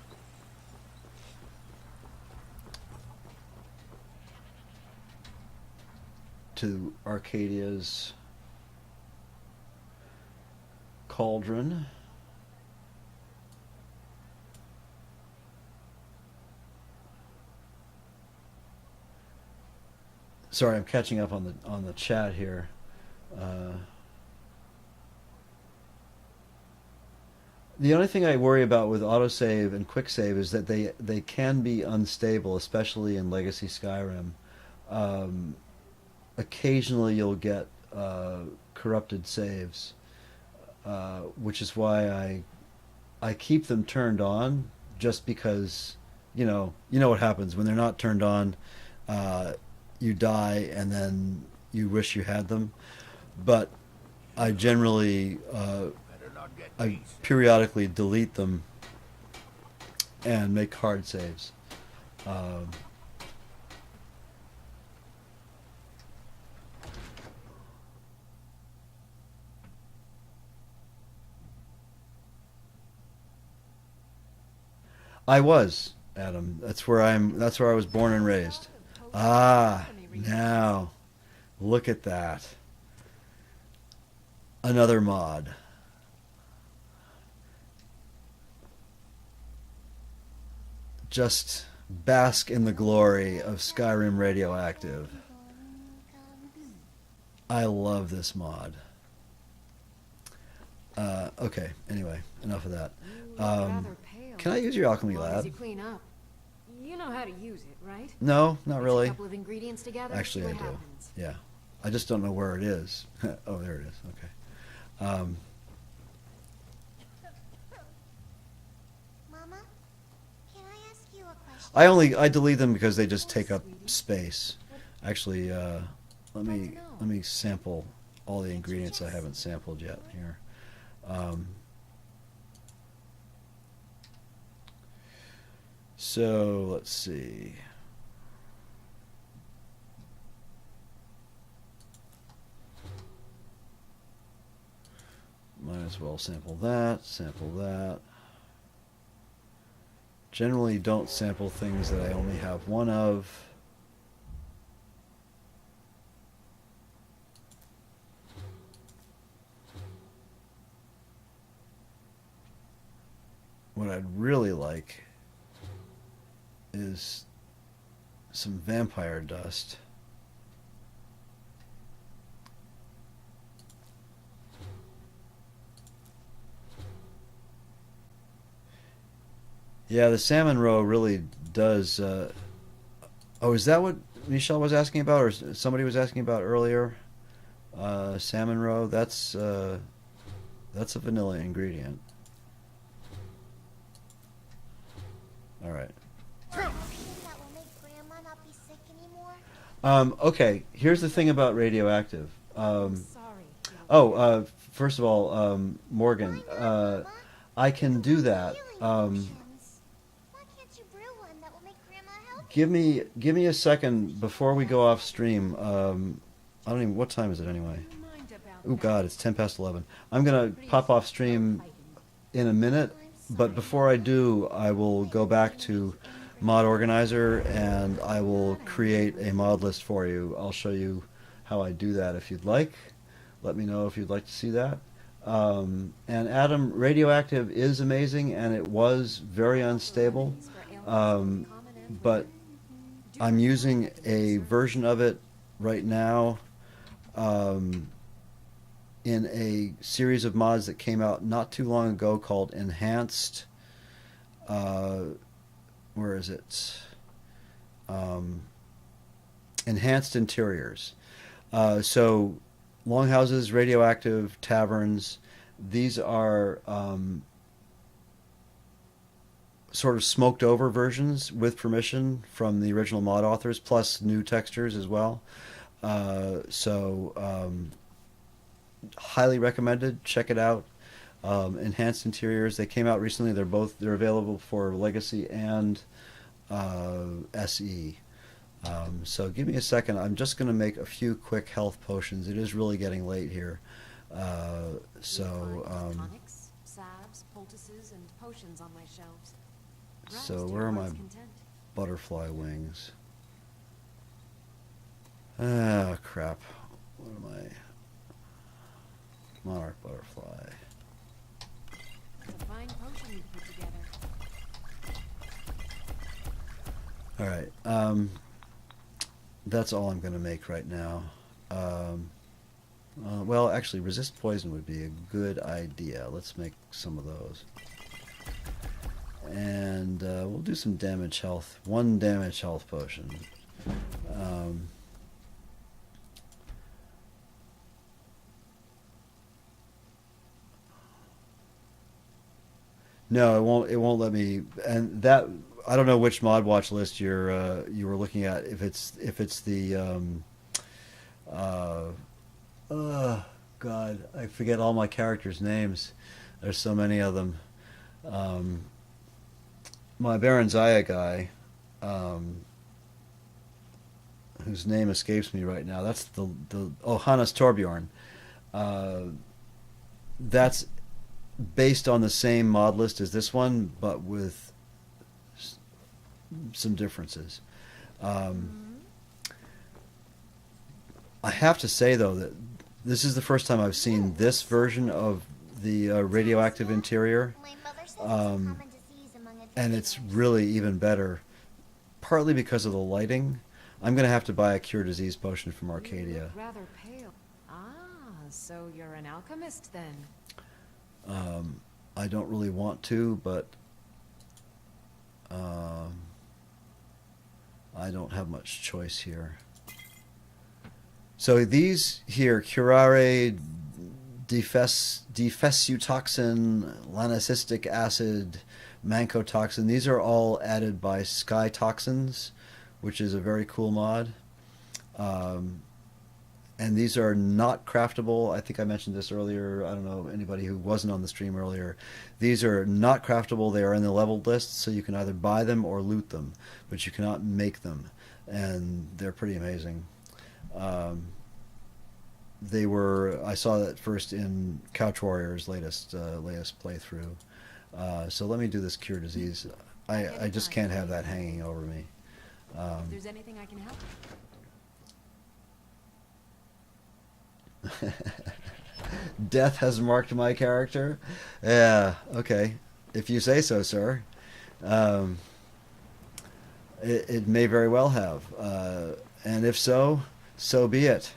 to Arcadia's cauldron. Sorry, I'm catching up on the chat here. The only thing I worry about with autosave and quicksave is that they can be unstable, especially in Legacy Skyrim. Occasionally you'll get corrupted saves, which is why I keep them turned on, just because you know what happens when they're not turned on. You die and then you wish you had them, but I generally I periodically delete them and make hard saves. I was, Adam. That's where I was born and raised. Ah, now look at that. Another mod. Just bask in the glory of Skyrim Radioactive. I love this mod. Okay, anyway, enough of that. Can I use your alchemy lab? You clean up. You know how to use it, right? No, not Mix really. A couple of ingredients together. Actually, I see what do. happens. Yeah, I just don't know where it is. Oh, there it is. Okay. Mama, can I ask you a question? I delete them because they just take up space. Actually, let me sample all the ingredients I haven't sampled yet here. So let's see. Might as well sample that, sample that. Generally don't sample things that I only have one of. What I'd really like is some vampire dust. Yeah, the salmon roe really does. Oh, is that what Michelle was asking about, or somebody was asking about earlier? Salmon roe. That's a vanilla ingredient. All right. Okay, here's the thing about radioactive. First of all, Morgan, I can do that. Give me a second before we go off stream. I don't even. What time is it anyway? Oh God, it's 11:10. I'm gonna pop off stream in a minute, but before I do, I will go back to Mod Organizer and I will create a mod list for you. I'll show you how I do that if you'd like. Let me know if you'd like to see that. And Adam, radioactive is amazing, and it was very unstable, but I'm using a version of it right now in a series of mods that came out not too long ago called Enhanced. Where is it? Enhanced Interiors. So longhouses, radioactive, taverns, these are sort of smoked over versions with permission from the original mod authors, plus new textures as well. Highly recommended. Check it out. Enhanced Interiors. They came out recently. They're available for Legacy and SE. So give me a second. I'm just going to make a few quick health potions. It is really getting late here. Tonics, salves, poultices, and potions on my shelves. So where are my butterfly wings? Ah, crap. What am I? Monarch butterfly. It's a fine potion you put together. All right. That's all I'm going to make right now. Well, actually, resist poison would be a good idea. Let's make some of those. And we'll do some damage health. 1 damage health potion. No, it won't. It won't let me. And that I don't know which mod watch list you were looking at. If it's the uh, God, I forget all my characters' names. There's so many of them. My Baron Zaya guy, whose name escapes me right now. That's the Hannes Torbjorn. That's based on the same mod list as this one, but with some differences. I have to say though that this is the first time I've seen this version of the radioactive interior, and it's really even better. Partly because of the lighting. I'm going to have to buy a cure disease potion from Arcadia. You look rather pale. Ah, so you're an alchemist then. I don't really want to, but I don't have much choice here. So these here, curare, defesutoxin, lanacystic acid, mancotoxin, these are all added by Sky Toxins, which is a very cool mod. And these are not craftable. I think I mentioned this earlier. I don't know anybody who wasn't on the stream earlier. These are not craftable. They are in the leveled list, so you can either buy them or loot them, but you cannot make them. And they're pretty amazing. They were. I saw that first in Couch Warrior's latest playthrough. So let me do this cure disease. I just can't have that hanging over me. If there's anything I can help. Death has marked my character. Yeah, okay. If you say so, sir. It may very well have. And if so, so be it.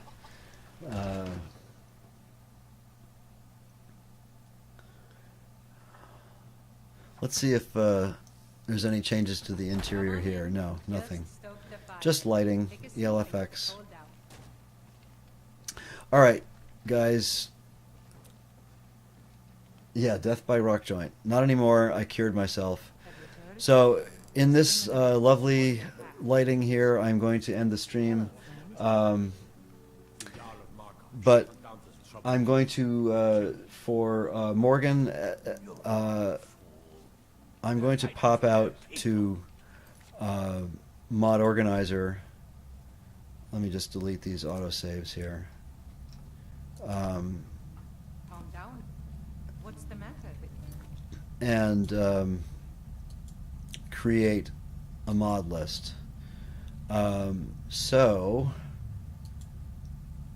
Let's see if there's any changes to the interior here. No, nothing. Just lighting, ELFX. All right, guys. Yeah, death by rock joint. Not anymore. I cured myself. So in this lovely lighting here, I'm going to end the stream. But I'm going to, for Morgan, I'm going to pop out to Mod Organizer. Let me just delete these autosaves here. Calm down. What's the matter? And create a mod list. So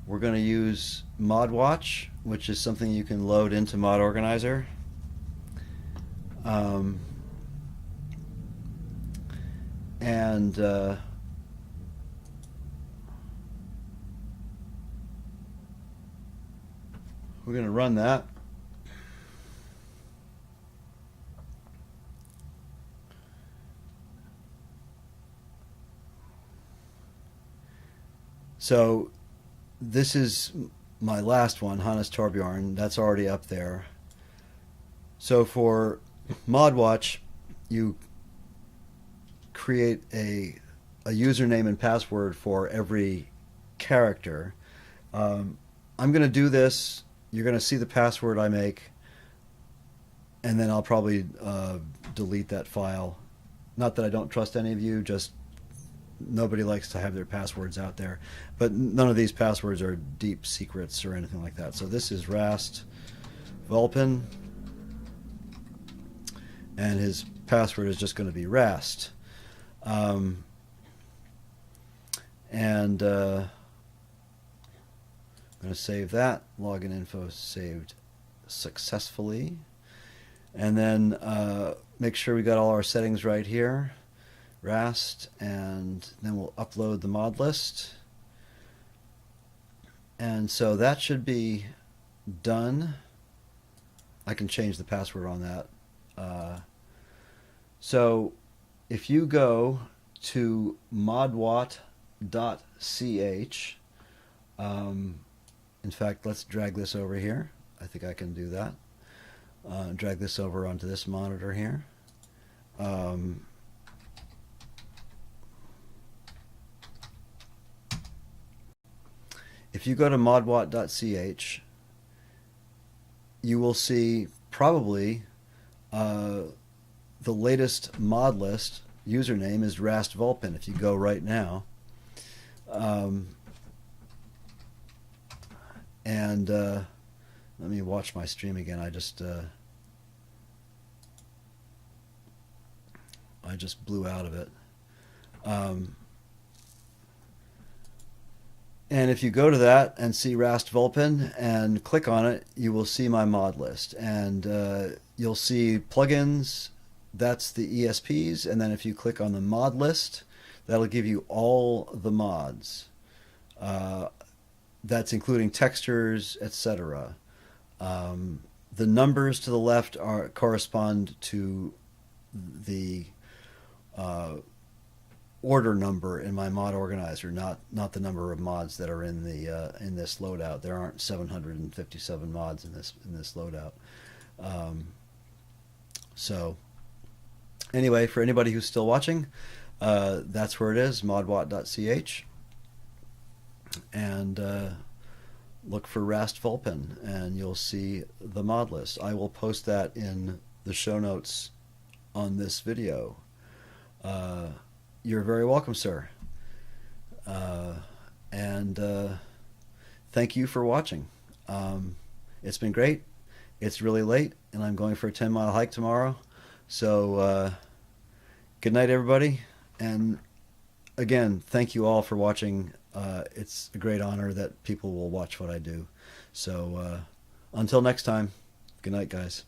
we're going to use Mod Watch, which is something you can load into Mod Organizer. And we're going to run that. So this is my last one, Hannes Torbjorn. That's already up there. So for ModWatch, you create a username and password for every character. I'm going to do this. You're going to see the password I make, and then I'll probably delete that file. Not that I don't trust any of you, just nobody likes to have their passwords out there. But none of these passwords are deep secrets or anything like that. So this is Rast Vulpin, and his password is just going to be Rast. And I'm going to save that. Login info saved successfully. And then make sure we got all our settings right here. Rast, and then we'll upload the mod list. And so that should be done. I can change the password on that. So if you go to modwat.ch, in fact, let's drag this over here. I think I can do that. drag this over onto this monitor here. If you go to modwatt.ch, you will see probably the latest mod list username is rastvulpin. If you go right now, and let me watch my stream again. I just blew out of it. And if you go to that and see rastvulpin and click on it, you will see my mod list. And you'll see plugins, that's the ESPs. And then if you click on the mod list, that'll give you all the mods. That's including textures, etc. The numbers to the left correspond to the order number in my mod organizer, not the number of mods that are in the in this loadout. There aren't 757 mods in this loadout. So anyway, for anybody who's still watching, that's where it is, modwatt.ch, and look for rastvulpin and you'll see the mod list. I will post that in the show notes on this video. You're very welcome, sir. And thank you for watching. It's been great. It's really late, and I'm going for a 10-mile hike tomorrow. So good night, everybody. And again, thank you all for watching. It's a great honor that people will watch what I do. So until next time, good night, guys.